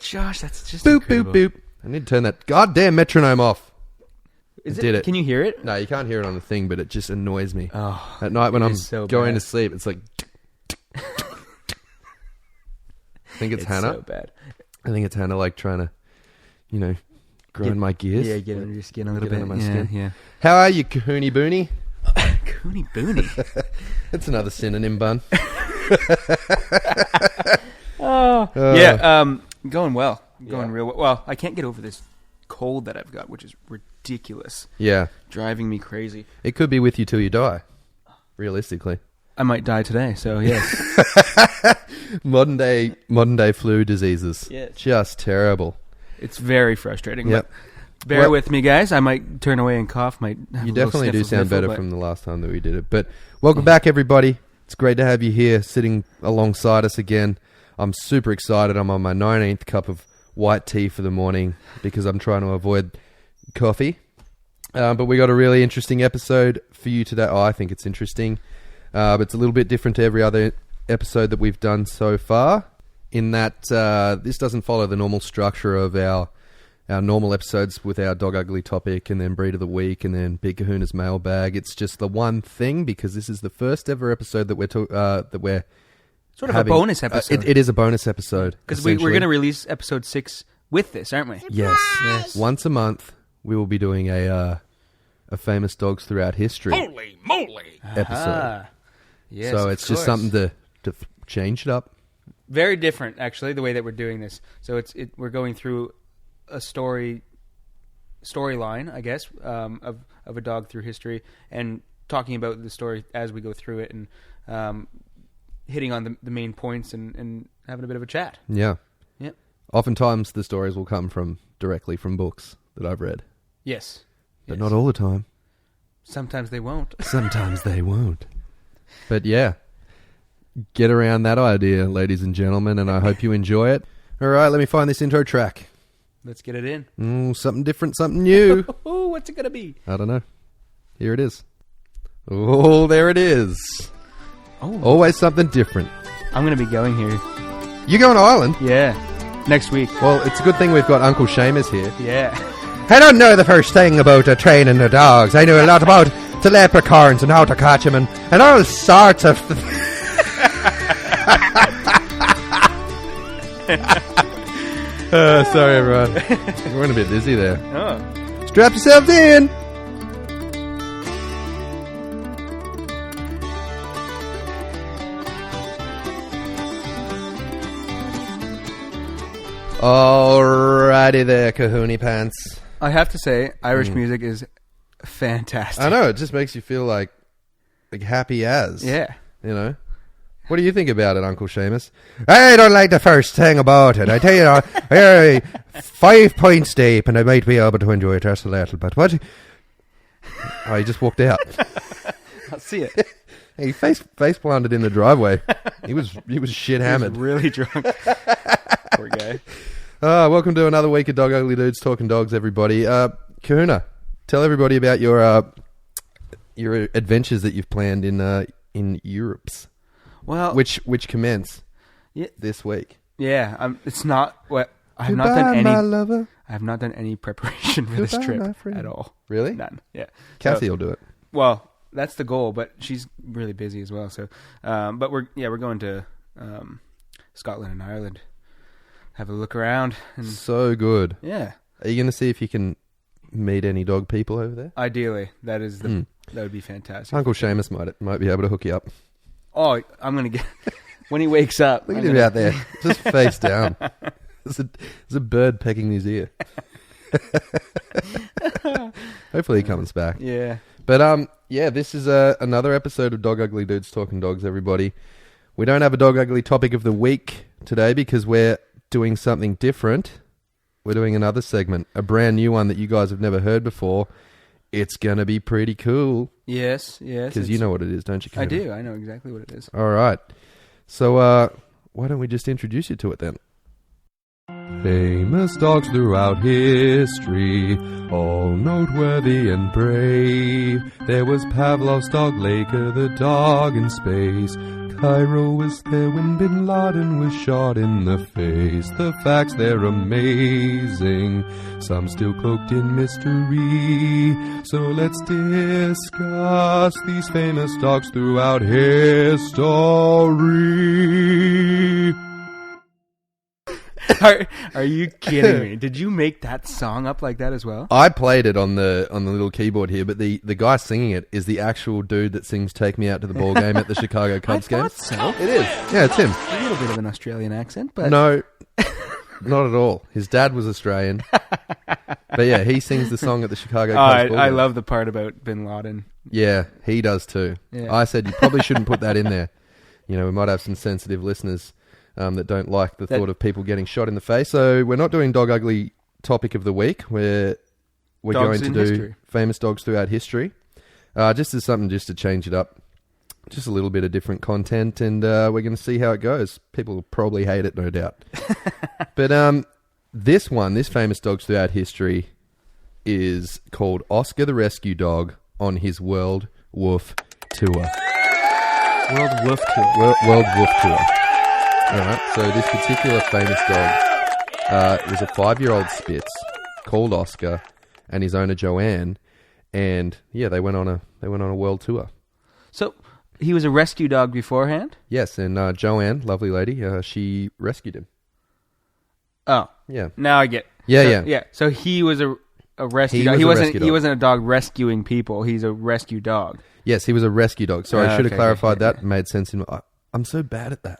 Josh, that's just boop, incredible. boop, boop. I need to turn that goddamn metronome off. Did it. Can you hear it? No, you can't hear it on the thing, but it just annoys me. Oh, At night when I'm so going bad. to sleep, it's like... I think it's Hannah. So bad. I think it's Hannah, like, trying to, grind my gears. Yeah, get under your skin a little bit bit. under my skin. Yeah. How are you, Kahuna Booney? Cooney Booney. That's another synonym, bun. Going well. Going real well. Well, I can't get over this cold that I've got, which is ridiculous. Yeah. Driving me crazy. It could be with you till you die, realistically. I might die today, so yes. Modern day flu diseases. Yes. Just terrible. It's very frustrating. Yep. But bear with me, guys. I might turn away and cough. You definitely do sound better from the last time that we did it. But welcome back, everybody. It's great to have you here sitting alongside us again. I'm super excited. I'm on my 19th cup of white tea for the morning because I'm trying to avoid coffee. But we got a really interesting episode for you today. Oh, I think it's interesting. But it's a little bit different to every other episode that we've done so far in that this doesn't follow the normal structure of our normal episodes with our Dog Ugly topic and then Breed of the Week and then Big Kahuna's mailbag. It's just the one thing because this is the first ever episode that we're sort of a bonus episode. It is a bonus episode. Because we're going to release episode 6 with this, aren't we? Yes. Once a month, we will be doing a famous dogs throughout history. Holy moly! Episode. Yes, so it's just something to change it up. Very different, actually, the way that we're doing this. So we're going through a storyline, I guess, of a dog through history and talking about the story as we go through it and hitting on the main points and having a bit of a chat. Yeah. Yep. Oftentimes the stories will come directly from books that I've read. Yes. But not all the time. Sometimes they won't. Sometimes they won't. But yeah, get around that idea, ladies and gentlemen, and I hope you enjoy it. All right, let me find this intro track. Let's get it in. Something different, something new. What's it going to be? I don't know. Here it is. Oh, there it is. Oh, Always something different. I'm going to be going here. You going to Ireland? Yeah. Next week. Well, it's a good thing we've got Uncle Seamus here. Yeah. I don't know the first thing about training the dogs. I know a lot about the leprechauns and how to catch them and all sorts of... Sorry, everyone. We're going a bit dizzy there. Oh. Strap yourselves in. Alrighty there, Kahuna Pants. I have to say, Irish music is fantastic. I know, it just makes you feel like happy as. Yeah. You know? What do you think about it, Uncle Seamus? I don't like the first thing about it. I tell you, 5 points deep, and I might be able to enjoy it just a little bit. What? Oh, he just walked out. I'll see it. He face planted in the driveway. He was shit hammered. He was really drunk. Poor guy. Welcome to another week of Dog Ugly Dudes Talking Dogs, everybody. Kahuna, tell everybody about your adventures that you've planned in Europe's. Well, which commence this week. Yeah, it's not what I have Goodbye, not done any. my lover. I have not done any preparation for this Goodbye, my trip friend. at all. Really? None. Yeah, Cassie will do it. Well, that's the goal, but she's really busy as well. So, but we're going to Scotland and Ireland. Have a look around. And So good. yeah. Are you going to see if you can meet any dog people over there? Ideally, that would be fantastic. Uncle Seamus might be able to hook you up. Oh, I'm gonna get when he wakes up. Look at him out there, just face down. There's a bird pecking his ear. Hopefully he comes back. Yeah. But this is another episode of Dog Ugly Dudes Talking Dogs, everybody. We don't have a Dog Ugly topic of the week today because we're doing something different. We're doing another segment, a brand new one that you guys have never heard before. It's going to be pretty cool. Yes. Because you know what it is, don't you, Kahuna? I do. I know exactly what it is. All right. So why don't we just introduce you to it then? Famous dogs throughout history, all noteworthy and brave. There was Pavlov's dog, Laker the dog in space, Cairo was there when Bin Laden was shot in the face. The facts, they're amazing, some still cloaked in mystery. So let's discuss these famous dogs throughout history. Are you kidding me? Did you make that song up like that as well? I played it on the little keyboard here, but the guy singing it is the actual dude that sings "Take Me Out to the Ball Game" at the Chicago Cubs game. I thought so. It is. Yeah, it's him. A little bit of an Australian accent, but no, not at all. His dad was Australian, but yeah, he sings the song at the Chicago Cubs. I love the part about Bin Laden. Yeah, he does too. Yeah. I said you probably shouldn't put that in there. You know, we might have some sensitive listeners that don't like the thought of people getting shot in the face. So we're not doing Dog Ugly topic of the week. We're going to do history. Famous dogs throughout history. Just as something just to change it up. Just a little bit of different content, and we're going to see how it goes. People will probably hate it, no doubt. But this famous dogs throughout history, is called Oscar the Rescue Dog on his World Woof Tour. World Woof Tour. World Woof Tour. Alright, so this particular famous dog was a 5-year-old Spitz called Oscar, and his owner Joanne, and yeah, they went on a world tour. So he was a rescue dog beforehand? Yes, and Joanne, lovely lady, she rescued him. Oh, yeah. Now I get. Yeah. So he was a rescue dog. He wasn't a dog rescuing people. He's a rescue dog. Yes, he was a rescue dog. Sorry, I should have clarified that. It made sense. I'm so bad at that.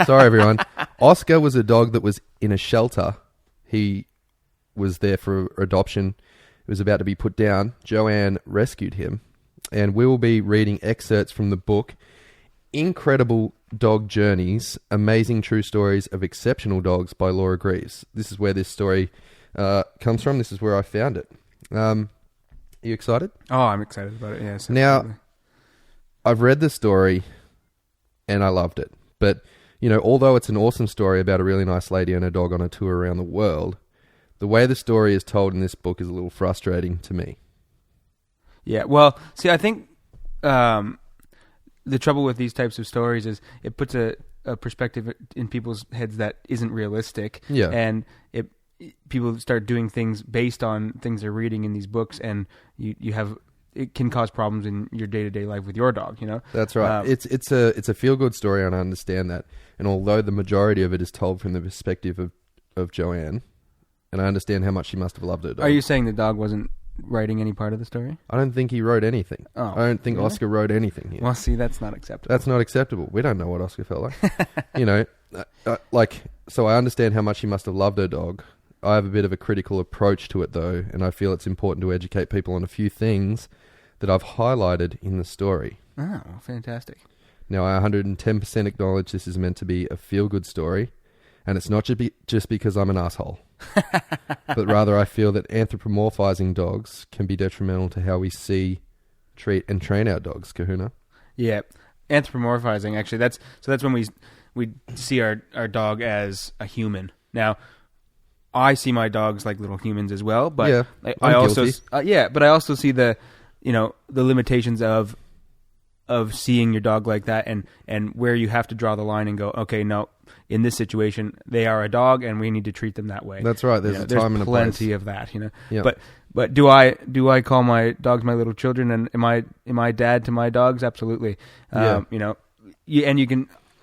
Sorry, everyone. Oscar was a dog that was in a shelter. He was there for adoption. He was about to be put down. Joanne rescued him. And we will be reading excerpts from the book, Incredible Dog Journeys, Amazing True Stories of Exceptional Dogs by Laura Greaves. This is where this story comes from. This is where I found it. Are you excited? Oh, I'm excited about it, yes. Now, I've read the story and I loved it. But, you know, although it's an awesome story about a really nice lady and her dog on a tour around the world, the way the story is told in this book is a little frustrating to me. Yeah, well, see, I think the trouble with these types of stories is it puts a perspective in people's heads that isn't realistic. Yeah. And people start doing things based on things they're reading in these books, and it can cause problems in your day-to-day life with your dog, you know? That's right. It's a feel-good story, and I understand that. And although the majority of it is told from the perspective of Joanne, and I understand how much she must have loved her dog. Are you saying the dog wasn't writing any part of the story? I don't think he wrote anything. Oh, I don't think Oscar wrote anything here. Well, see, that's not acceptable. That's not acceptable. We don't know what Oscar felt like. You know, so I understand how much she must have loved her dog. I have a bit of a critical approach to it, though, and I feel it's important to educate people on a few things that I've highlighted in the story. Oh, fantastic. Now, I 110% acknowledge this is meant to be a feel-good story, and it's not just because I'm an asshole. But rather I feel that anthropomorphizing dogs can be detrimental to how we see, treat, and train our dogs, Kahuna. Yeah, anthropomorphizing, actually, that's when we see our dog as a human. Now, I see my dogs like little humans as well, but yeah, I also see the limitations of seeing your dog like that, and where you have to draw the line and go, okay, no, in this situation they are a dog and we need to treat them that way. That's right. There's a time and a place. Plenty of that, you know. Yeah. But do I call my dogs my little children, and am I dad to my dogs? Absolutely. Yeah.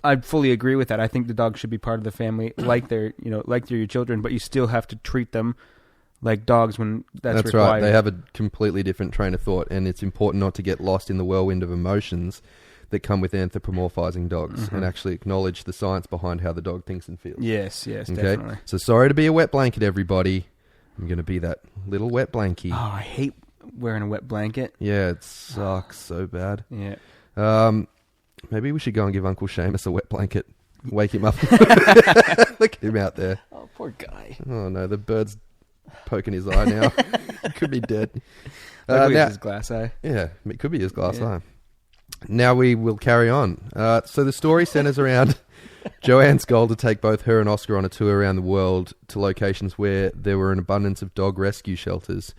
I fully agree with that. I think the dog should be part of the family, like they're your children, but you still have to treat them like dogs when that's required. Right. They have a completely different train of thought, and it's important not to get lost in the whirlwind of emotions that come with anthropomorphizing dogs, and actually acknowledge the science behind how the dog thinks and feels. Yes, okay? Definitely. So sorry to be a wet blanket, everybody. I'm going to be that little wet blankie. Oh, I hate wearing a wet blanket. Yeah, it sucks so bad. Yeah. Maybe we should go and give Uncle Seamus a wet blanket. Wake him up. Look at him out there. Oh, poor guy. Oh, no, the bird's poking his eye now. He could be dead. It's his glass eye. Yeah, it could be his glass eye. Now we will carry on. So the story centers around Joanne's goal to take both her and Oscar on a tour around the world to locations where there were an abundance of dog rescue shelters,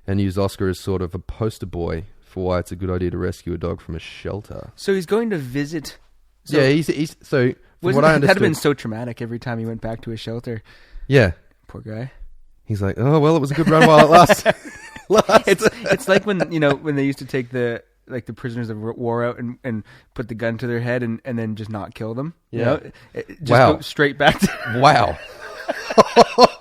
and use Oscar as sort of a poster boy for why it's a good idea to rescue a dog from a shelter. So he's going to visit So yeah, he's so from what I understood, that'd have been so traumatic every time he went back to his shelter. Yeah, poor guy. He's like, oh well, it was a good run while it lasted. It's like when when they used to take the prisoners of war out and put the gun to their head and then just not kill them. Yeah. You know? Go straight back to wow.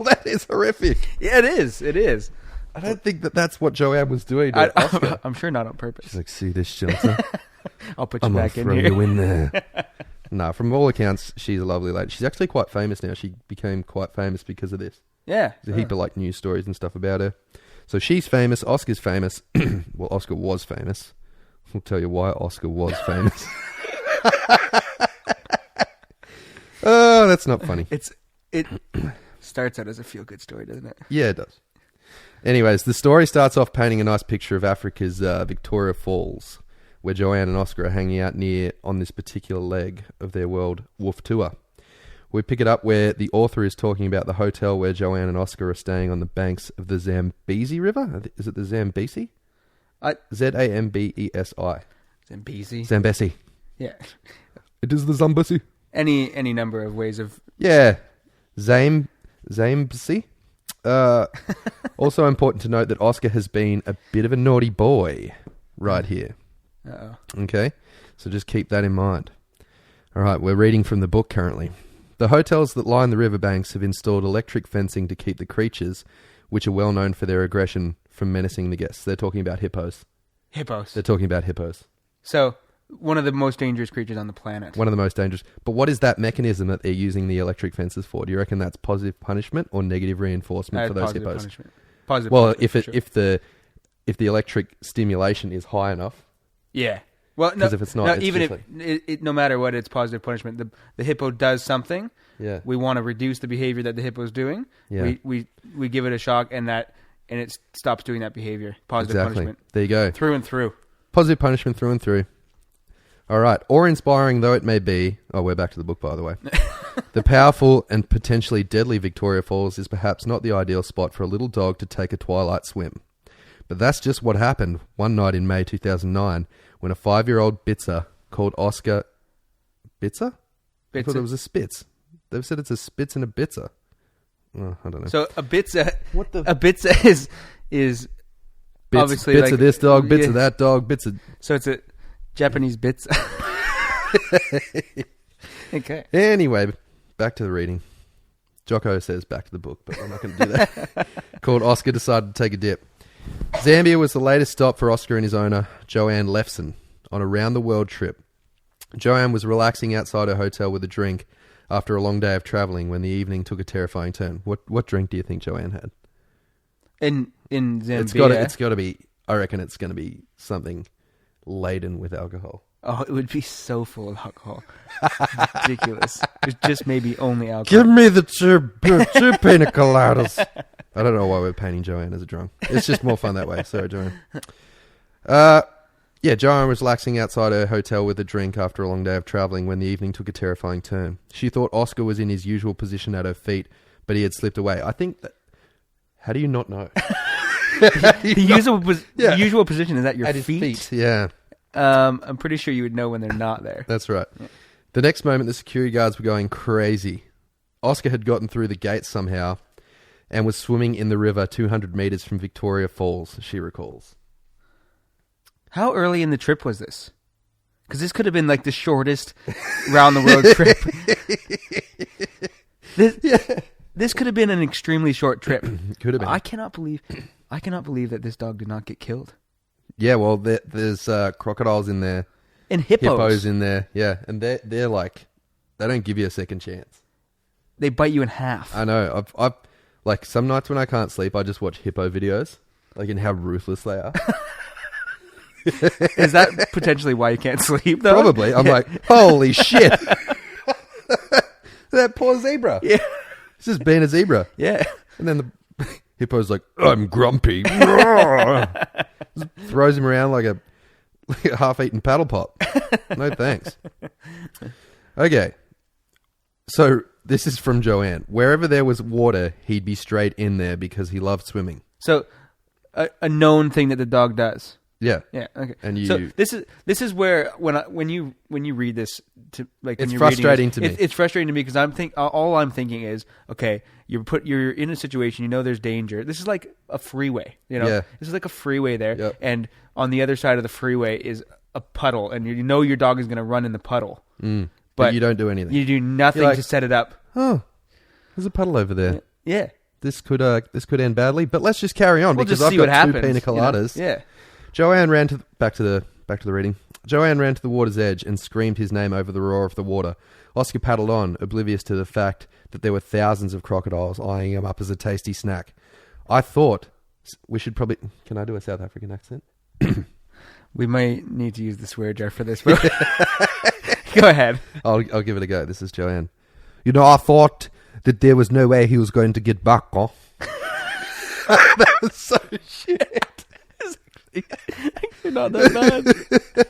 That is horrific. Yeah, it is. I don't think that's what Joanne was doing to Oscar. I'm sure not on purpose. She's like, see this shelter? I'll put you back in here. I'm going to throw you in there. No, from all accounts, she's a lovely lady. She's actually quite famous now. She became quite famous because of this. Yeah. There's a heap of news stories and stuff about her. So she's famous. Oscar's famous. Well, Oscar was famous. I'll tell you why Oscar was famous. Oh, that's not funny. It starts out as a feel-good story, doesn't it? Yeah, it does. Anyways, the story starts off painting a nice picture of Africa's Victoria Falls, where Joanne and Oscar are hanging out near on this particular leg of their World Woof tour. We pick it up where the author is talking about the hotel where Joanne and Oscar are staying on the banks of the Zambezi River. Is it the Zambezi? Zambesi. Zambesi. Yeah. It is the Zambesi. Any number of ways of... Yeah. Zambesi. Also important to note that Oscar has been a bit of a naughty boy right here. Uh-oh. Okay, so just keep that in mind. All right, we're reading from the book currently. The hotels that line the riverbanks have installed electric fencing to keep the creatures, which are well known for their aggression, from menacing the guests. They're talking about hippos. Hippos. They're talking about hippos. So, one of the most dangerous creatures on the planet. One of the most dangerous. But what is that mechanism that they're using the electric fences for? Do you reckon that's positive punishment or negative reinforcement for those hippos? Punishment. Positive well, punishment, if the electric stimulation is high enough. Yeah. Well, because if it's not, it's even if like, no matter what, it's positive punishment. The hippo does something. Yeah. We want to reduce the behavior that the hippo is doing. Yeah. We give it a shock, and it stops doing that behavior. Positive punishment. There you go. Through and through. Positive punishment through and through. All right. Awe-inspiring though it may be... Oh, we're back to the book, by the way. The powerful and potentially deadly Victoria Falls is perhaps not the ideal spot for a little dog to take a twilight swim. But that's just what happened one night in May 2009 when a 5-year-old Bitzer called Oscar... Bitzer? I thought it was a Spitz. They've said it's a Spitz and a Bitzer. Oh, I don't know. So a Bitzer... What the... A Bitzer is bits, obviously bits like... of this dog, bits of that dog, bits of... So it's a Japanese Bitzer. Okay. Anyway, back to the reading. Jocko says back to the book, but I'm not going to do that. Called Oscar decided to take a dip. Zambia was the latest stop for Oscar and his owner, Joanne Lefson, on a round-the-world trip. Joanne was relaxing outside her hotel with a drink after a long day of travelling when the evening took a terrifying turn. What drink do you think Joanne had? In Zambia? It's got to be... I reckon it's going to be something laden with alcohol. Oh, it would be so full of alcohol. Ridiculous. It's just maybe only alcohol. Give me the two pina coladas. I don't know why we're painting Joanne as a drunk. It's just more fun that way. Sorry, Joanne. Yeah, Joanne was relaxing outside her hotel with a drink after a long day of travelling when the evening took a terrifying turn. She thought Oscar was in his usual position at her feet, but he had slipped away. I think that... How do you not know? The usual position is at your feet. Yeah. I'm pretty sure you would know when they're not there. That's right. Yeah. The next moment, the security guards were going crazy. Oscar had gotten through the gates somehow and was swimming in the river 200 metres from Victoria Falls, she recalls. How early in the trip was this? Because this could have been like the shortest round-the-world trip. This could have been an extremely short trip. Could have been. I cannot believe that this dog did not get killed. Yeah, well, there's crocodiles in there. And hippos in there, yeah. And they're like, they don't give you a second chance. They bite you in half. I know. I've like, some nights when I can't sleep, I just watch hippo videos, like, in how ruthless they are. Is that potentially why you can't sleep, though? Probably. I'm like, holy shit. That poor zebra. Yeah. It's just being a zebra. Yeah. And then the hippo's like, I'm grumpy. Throws him around like a half-eaten paddle pop. No thanks. Okay. So this is from Joanne. Wherever there was water, he'd be straight in there because he loved swimming. So a known thing that the dog does. Yeah. Yeah. Okay. And so this is where when you read this to like it's frustrating to me. It's frustrating to me because all I'm thinking is, okay, you're in a situation, you know there's danger. This is like a freeway, you know. Yeah. This is like a freeway there, Yep. and on the other side of the freeway is a puddle, and you know your dog is going to run in the puddle, but you don't do anything. You do nothing to set it up. Oh, there's a puddle over there. Yeah. This could end badly, but let's just carry on because I've got two pina coladas. You know? Yeah. Joanne ran back to the reading. Joanne ran to the water's edge and screamed his name over the roar of the water. Oscar paddled on, oblivious to the fact that there were thousands of crocodiles eyeing him up as a tasty snack. I thought we should probably... Can I do a South African accent? We might need to use the swear jar for this, but go ahead. I'll give it a go. This is Joanne. You know, I thought that there was no way he was going to get back, huh? That was so shit. Actually not that bad.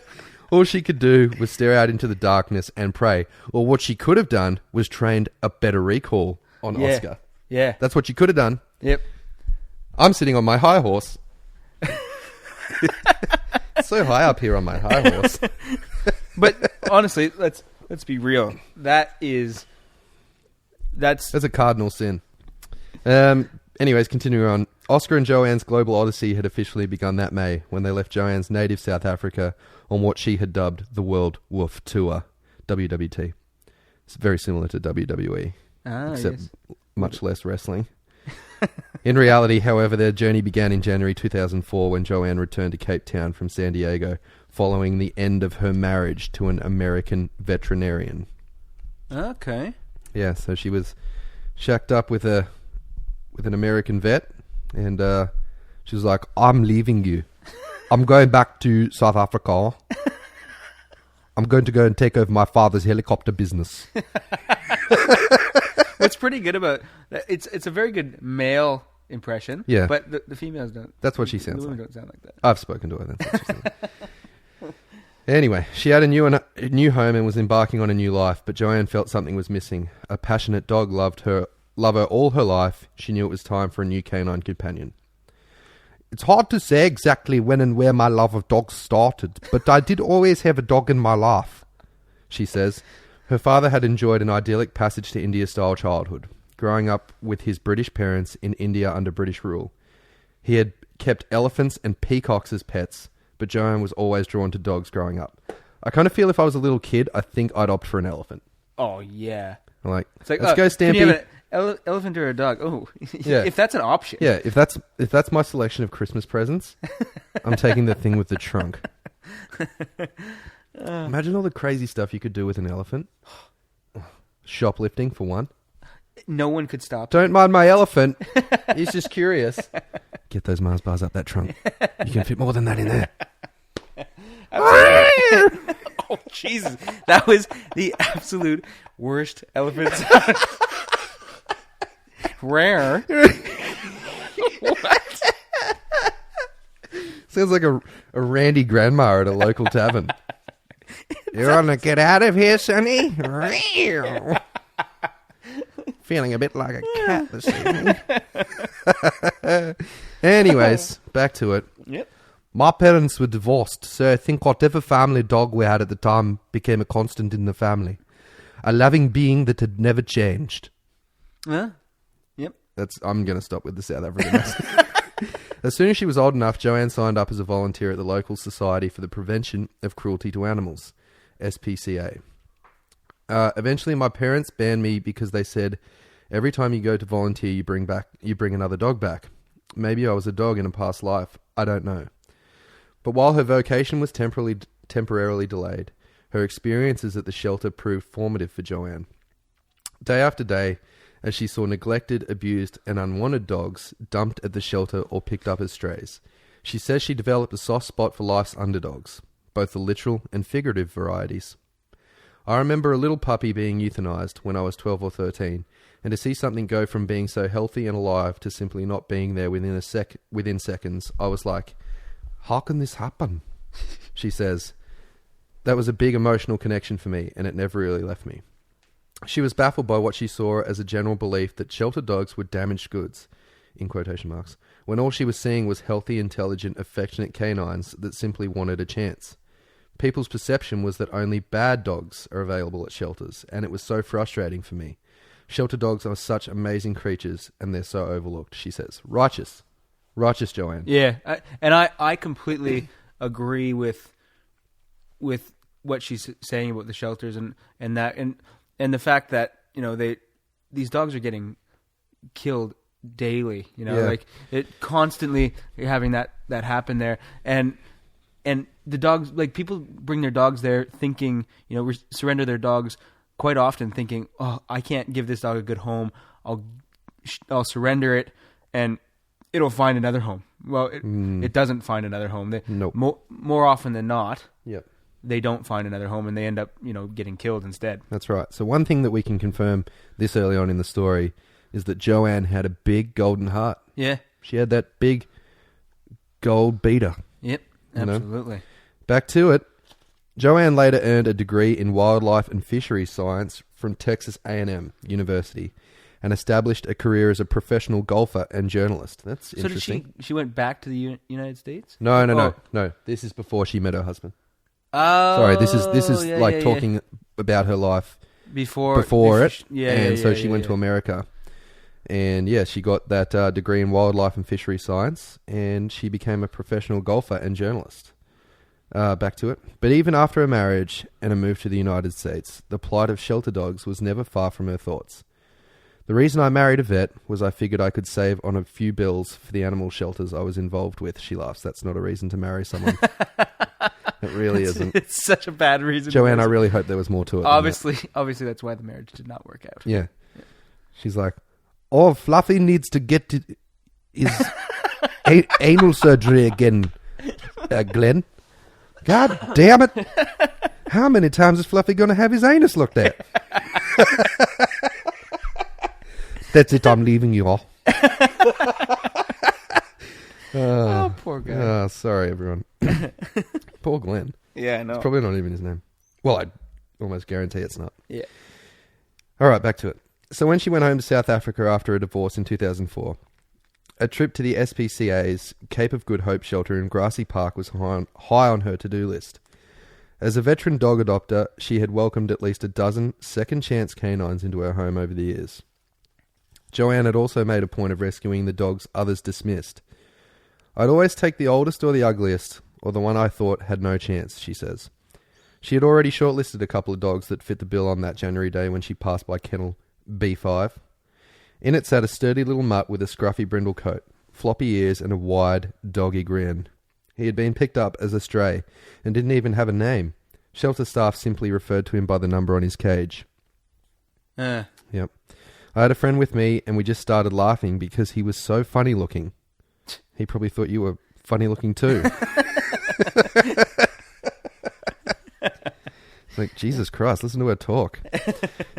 All she could do was stare out into the darkness and pray. Or what she could have done was trained a better recall on Oscar. Yeah. That's what she could have done. Yep. I'm sitting on my high horse. So high up here on my high horse. But honestly, let's be real. That's a cardinal sin. Anyways, continuing on. Oscar and Joanne's global odyssey had officially begun that May when they left Joanne's native South Africa on what she had dubbed the World Woof Tour, WWT. It's very similar to WWE, except much less wrestling. In reality, however, their journey began in January 2004 when Joanne returned to Cape Town from San Diego following the end of her marriage to an American veterinarian. Okay. Yeah, so she was shacked up with an American vet, and she was like, I'm leaving you. I'm going back to South Africa. I'm going to go and take over my father's helicopter business. What's pretty good about it's a very good male impression. Yeah. But the females don't. That's what she sounds the women like. don't sound like that. I've spoken to her. That's what she sounds like. Anyway, she had a new home and was embarking on a new life, but Joanne felt something was missing. A passionate dog loved her all her life. She knew it was time for a new canine companion. It's hard to say exactly when and where my love of dogs started, but I did always have a dog in my life, she says. Her father had enjoyed an idyllic passage to India-style childhood, growing up with his British parents in India under British rule. He had kept elephants and peacocks as pets, but Joanne was always drawn to dogs growing up. I kind of feel if I was a little kid, I think I'd opt for an elephant. Oh, yeah. I'm like, it's like, let's go, Stampy. Can you have an elephant or a dog? Oh, yeah. If that's an option. Yeah, if that's my selection of Christmas presents, I'm taking the thing with the trunk. Imagine all the crazy stuff you could do with an elephant. Shoplifting, for one. No one could stop. Don't mind my elephant. He's just curious. Get those Mars bars up that trunk. You can fit more than that in there. Oh, Jesus. That was the absolute worst elephant sound. Rare. What? Sounds like a randy grandma at a local tavern. You want to get out of here, Sonny? Feeling a bit like a cat this evening. Anyways, back to it. Yep. My parents were divorced, so I think whatever family dog we had at the time became a constant in the family. A loving being that had never changed. Huh? Yep. I'm going to stop with the South African accent. As soon as she was old enough, Joanne signed up as a volunteer at the local Society for the Prevention of Cruelty to Animals, SPCA. Eventually, my parents banned me because they said, every time you go to volunteer, you bring another dog back. Maybe I was a dog in a past life. I don't know. But while her vocation was temporarily delayed, her experiences at the shelter proved formative for Joanne. Day after day, as she saw neglected, abused, and unwanted dogs dumped at the shelter or picked up as strays, she says she developed a soft spot for life's underdogs, both the literal and figurative varieties. I remember a little puppy being euthanized when I was 12 or 13, and to see something go from being so healthy and alive to simply not being there within seconds, I was like, how can this happen? She says. That was a big emotional connection for me, and it never really left me. She was baffled by what she saw as a general belief that shelter dogs were damaged goods, in quotation marks, when all she was seeing was healthy, intelligent, affectionate canines that simply wanted a chance. People's perception was that only bad dogs are available at shelters, and it was so frustrating for me. Shelter dogs are such amazing creatures, and they're so overlooked, she says. Righteous, Joanne. Yeah, I completely agree with what she's saying about the shelters and the fact that, you know, these dogs are getting killed daily, you know, like it constantly having that happen there, and the dogs, like, people bring their dogs there thinking, you know, surrender their dogs quite often thinking, oh, I can't give this dog a good home, I'll surrender it and it'll find another home. Well, it doesn't find another home. Nope. More often than not, yep, they don't find another home and they end up, you know, getting killed instead. That's right. So one thing that we can confirm this early on in the story is that Joanne had a big golden heart. Yeah. She had that big gold beater. Yep, absolutely. You know? Back to it. Joanne later earned a degree in wildlife and fisheries science from Texas A&M University and established a career as a professional golfer and journalist. That's interesting. So did she went back to the United States? No. This is before she met her husband. Oh, sorry. This is talking about her life before it. So she went to America, and she got that degree in wildlife and fisheries science, and she became a professional golfer and journalist. Back to it. But even after her marriage and a move to the United States, the plight of shelter dogs was never far from her thoughts. The reason I married a vet was I figured I could save on a few bills for the animal shelters I was involved with. She laughs. That's not a reason to marry someone. It really isn't. It's such a bad reason. Joanne, I really hope there was more to it. Obviously, that's why the marriage did not work out. Yeah. She's like, oh, Fluffy needs to get to his anal surgery again, Glenn. God damn it. How many times is Fluffy going to have his anus looked at? That's it. I'm leaving you all. Oh, poor guy. Oh, sorry, everyone. Poor Glenn. Yeah, I know. It's probably not even his name. Well, I almost guarantee it's not. Yeah. All right, back to it. So when she went home to South Africa after a divorce in 2004, a trip to the SPCA's Cape of Good Hope shelter in Grassy Park was high on her to-do list. As a veteran dog adopter, she had welcomed at least a dozen second-chance canines into her home over the years. Joanne had also made a point of rescuing the dogs others dismissed. I'd always take the oldest or the ugliest, or the one I thought had no chance, she says. She had already shortlisted a couple of dogs that fit the bill on that January day when she passed by kennel B5. In it sat a sturdy little mutt with a scruffy brindle coat, floppy ears and a wide, doggy grin. He had been picked up as a stray and didn't even have a name. Shelter staff simply referred to him by the number on his cage. Yep. I had a friend with me and we just started laughing because he was so funny looking. He probably thought you were funny looking too. Like, Jesus Christ, listen to her talk.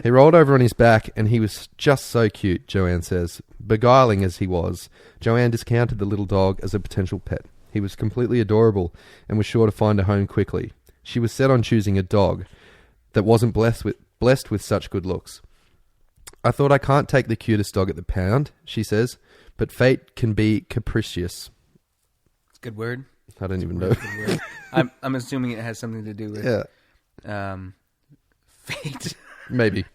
He rolled over on his back and he was just so cute, Joanne says. Beguiling as he was, Joanne discounted the little dog as a potential pet. He was completely adorable and was sure to find a home quickly. She was set on choosing a dog that wasn't blessed with such good looks. I thought I can't take the cutest dog at the pound, she says, but fate can be capricious. It's a good word. I don't even know. I'm assuming it has something to do with fate. Maybe.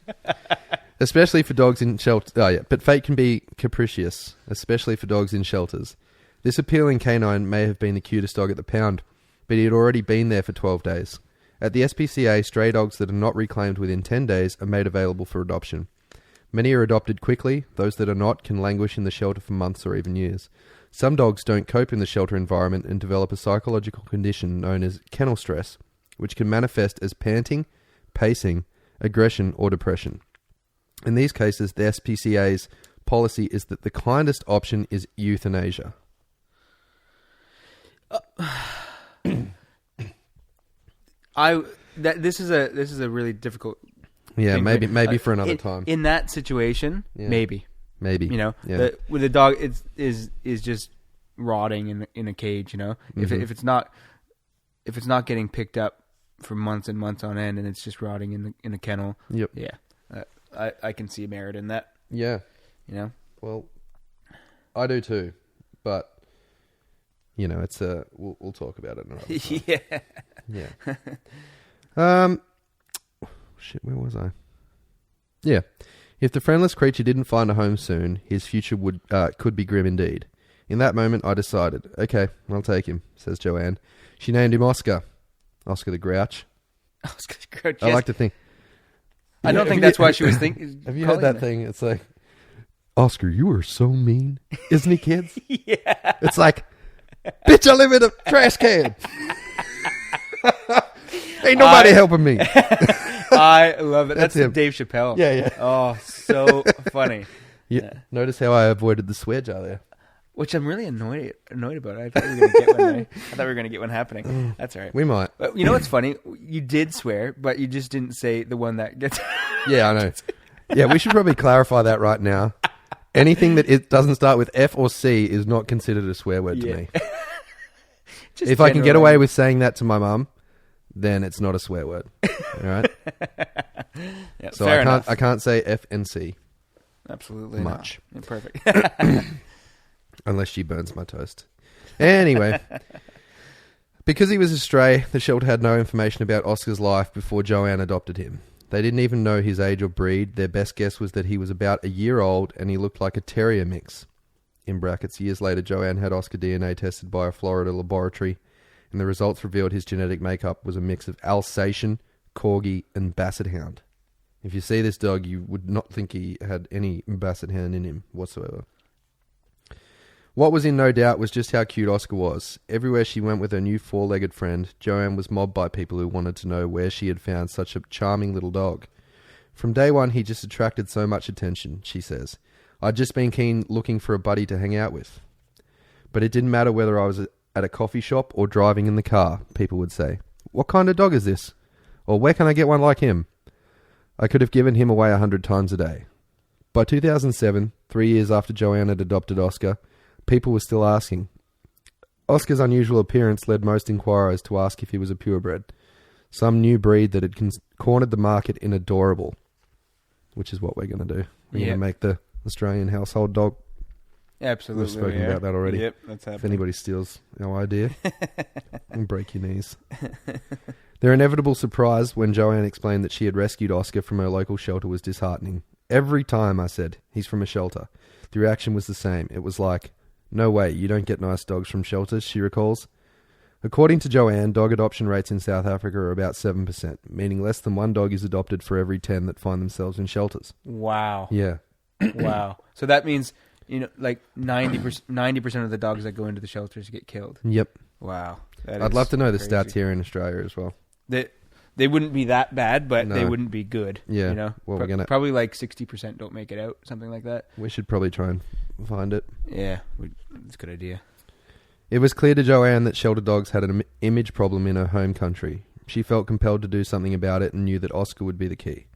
Especially for dogs in shelters. Oh, yeah. But fate can be capricious, especially for dogs in shelters. This appealing canine may have been the cutest dog at the pound, but he had already been there for 12 days. At the SPCA, stray dogs that are not reclaimed within 10 days are made available for adoption. Many are adopted quickly. Those that are not can languish in the shelter for months or even years. Some dogs don't cope in the shelter environment and develop a psychological condition known as kennel stress, which can manifest as panting, pacing, aggression, or depression. In these cases, the SPCA's policy is that the kindest option is euthanasia. This is a really difficult. Yeah, maybe for another time. In that situation, maybe. You know, with the dog, is just rotting in a cage. You know, Mm-hmm. if it's not getting picked up for months and months on end, and it's just rotting in a kennel. Yep. Yeah, I can see merit in that. Yeah. You know. Well, I do too, but it's we'll talk about it another time. Yeah. Shit, where was I? Yeah. If the friendless creature didn't find a home soon, his future could be grim indeed. In that moment, I decided, okay, I'll take him, says Joanne. She named him Oscar. Oscar the Grouch. Oscar the Grouch. I like to think. I don't think that's why she was thinking. Have you heard that thing? It's like, Oscar, you are so mean. Isn't he, kids? Yeah. It's like, bitch, I live in a trash can. Ain't nobody helping me. I love it. That's him. Dave Chappelle. Yeah. Oh, so funny. Yeah. Notice how I avoided the swear jar there. Which I'm really annoyed about. I thought we were going to get one. I thought we were going to get one happening. That's all right. We might. But you know what's funny? You did swear, but you just didn't say the one that gets... Yeah, I know. Yeah, we should probably clarify that right now. Anything that it doesn't start with F or C is not considered a swear word to me. If I can get away with saying that to my mum, then it's not a swear word. All right? Yeah, so fair enough. I can't say F and C. Absolutely much. Yeah, perfect. Unless she burns my toast. Anyway, because he was a stray, the shelter had no information about Oscar's life before Joanne adopted him. They didn't even know his age or breed. Their best guess was that he was about a year old and he looked like a terrier mix. In brackets, years later, Joanne had Oscar DNA tested by a Florida laboratory, and the results revealed his genetic makeup was a mix of Alsatian, Corgi, and Basset Hound. If you see this dog, you would not think he had any Basset Hound in him whatsoever. What was in no doubt was just how cute Oscar was. Everywhere she went with her new four-legged friend, Joanne was mobbed by people who wanted to know where she had found such a charming little dog. From day one, he just attracted so much attention, she says. I'd just been keen looking for a buddy to hang out with. But it didn't matter whether I was at a coffee shop or driving in the car, people would say. What kind of dog is this? Or where can I get one like him? I could have given him away 100 times a day. By 2007, 3 years after Joanne had adopted Oscar, people were still asking. Oscar's unusual appearance led most inquirers to ask if he was a purebred, some new breed that had cornered the market in adorable, which is what we're going to do. We're going to make the Australian household dog. Absolutely. We've spoken about that already. Yep, that's happening. If anybody steals our idea, and break your knees. Their inevitable surprise when Joanne explained that she had rescued Oscar from her local shelter was disheartening. Every time I said, he's from a shelter, the reaction was the same. It was like, no way, you don't get nice dogs from shelters, she recalls. According to Joanne, dog adoption rates in South Africa are about 7%, meaning less than one dog is adopted for every 10 that find themselves in shelters. Wow. Yeah. Wow. So that means, like 90% of the dogs that go into the shelters get killed. Yep. Wow. I'd love to know the stats here in Australia as well. They wouldn't be that bad, but No. they wouldn't be good. Yeah. Well, probably like 60% don't make it out, something like that. We should probably try and find it. Yeah, that's a good idea. It was clear to Joanne that shelter dogs had an image problem in her home country. She felt compelled to do something about it and knew that Oscar would be the key.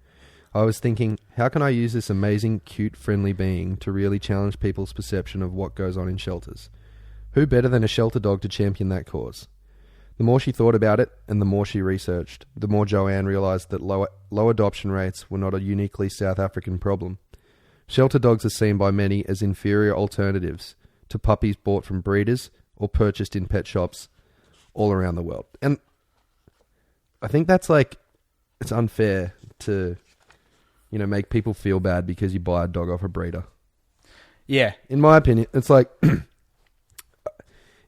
I was thinking, how can I use this amazing, cute, friendly being to really challenge people's perception of what goes on in shelters? Who better than a shelter dog to champion that cause? The more she thought about it, and the more she researched, the more Joanne realised that low adoption rates were not a uniquely South African problem. Shelter dogs are seen by many as inferior alternatives to puppies bought from breeders or purchased in pet shops all around the world. And I think that's it's unfair to, make people feel bad because you buy a dog off a breeder. Yeah. In my opinion, it's like...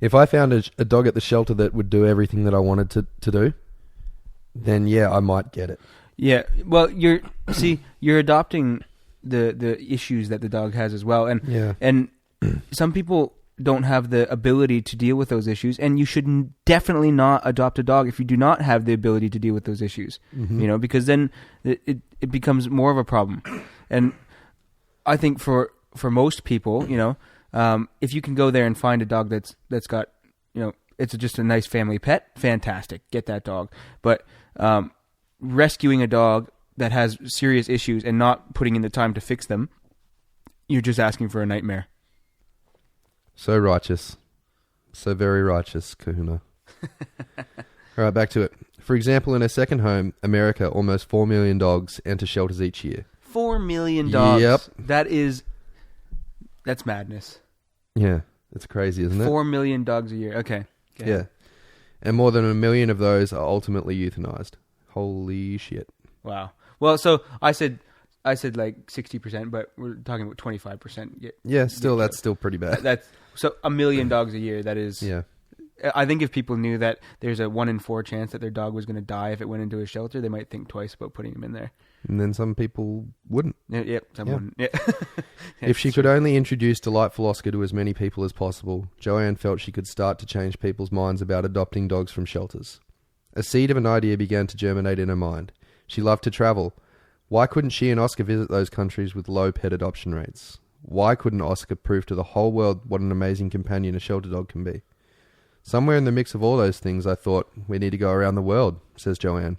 If I found a dog at the shelter that would do everything that I wanted to do, then yeah, I might get it. Yeah, well, you're adopting the issues that the dog has as well, and some people don't have the ability to deal with those issues, and you should definitely not adopt a dog if you do not have the ability to deal with those issues. Mm-hmm. Because then it becomes more of a problem, and I think for most people, if you can go there and find a dog that's got, it's just a nice family pet, fantastic, get that dog. But rescuing a dog that has serious issues and not putting in the time to fix them, you're just asking for a nightmare. So righteous. So very righteous, Kahuna. All right, back to it. For example, in her second home, America, almost 4 million dogs enter shelters each year. 4 million dogs. Yep. That's madness. Yeah. It's crazy, isn't it? 4 million dogs a year. Okay. Yeah. And more than 1 million of those are ultimately euthanized. Holy shit. Wow. Well, so I said like 60%, but we're talking about 25%. That's still pretty bad. That's so 1 million dogs a year. That is. Yeah. I think if people knew that there's a 1 in 4 chance that their dog was going to die if it went into a shelter, they might think twice about putting him in there. And then some people wouldn't. Wouldn't. Yeah. If she could only introduce delightful Oscar to as many people as possible, Joanne felt she could start to change people's minds about adopting dogs from shelters. A seed of an idea began to germinate in her mind. She loved to travel. Why couldn't she and Oscar visit those countries with low pet adoption rates? Why couldn't Oscar prove to the whole world what an amazing companion a shelter dog can be? Somewhere in the mix of all those things, I thought, we need to go around the world, says Joanne.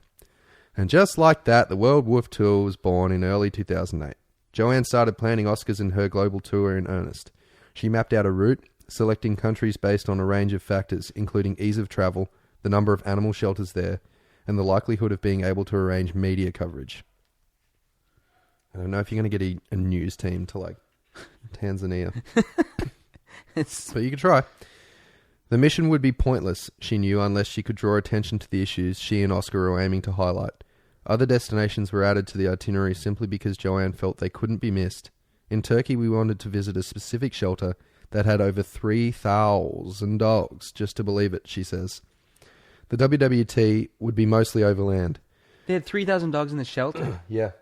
And just like that, the World Woof Tour was born in early 2008. Joanne started planning Oscars and her global tour in earnest. She mapped out a route, selecting countries based on a range of factors, including ease of travel, the number of animal shelters there, and the likelihood of being able to arrange media coverage. I don't know if you're going to get a news team to, like, Tanzania. But you could try. The mission would be pointless, she knew, unless she could draw attention to the issues she and Oscar were aiming to highlight. Other destinations were added to the itinerary simply because Joanne felt they couldn't be missed. In Turkey, we wanted to visit a specific shelter that had over 3,000 dogs, just to believe it, she says. The WWT would be mostly overland. They had 3,000 dogs in the shelter? Yeah.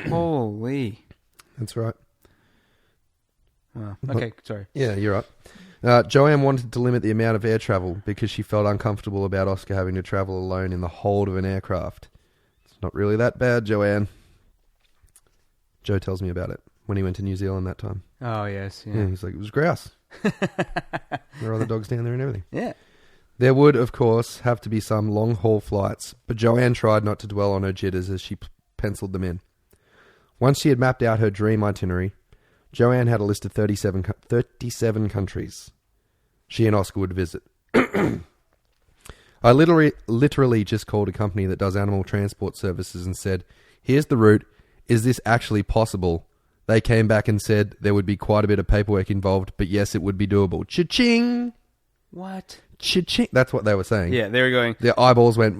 Holy. That's right. Wow. Okay, sorry. Yeah, you're right. Joanne wanted to limit the amount of air travel because she felt uncomfortable about Oscar having to travel alone in the hold of an aircraft. It's not really that bad, Joanne. Joe tells me about it when he went to New Zealand that time. Oh, yes. Yeah, he's like, it was grouse. There are other dogs down there and everything. Yeah. There would, of course, have to be some long-haul flights, but Joanne tried not to dwell on her jitters as she penciled them in. Once she had mapped out her dream itinerary, Joanne had a list of 37 countries she and Oscar would visit. I literally just called a company that does animal transport services and said, here's the route. Is this actually possible? They came back and said there would be quite a bit of paperwork involved, but yes, it would be doable. Cha-ching! What? Cha-ching! That's what they were saying. Yeah, they were going... Their eyeballs went...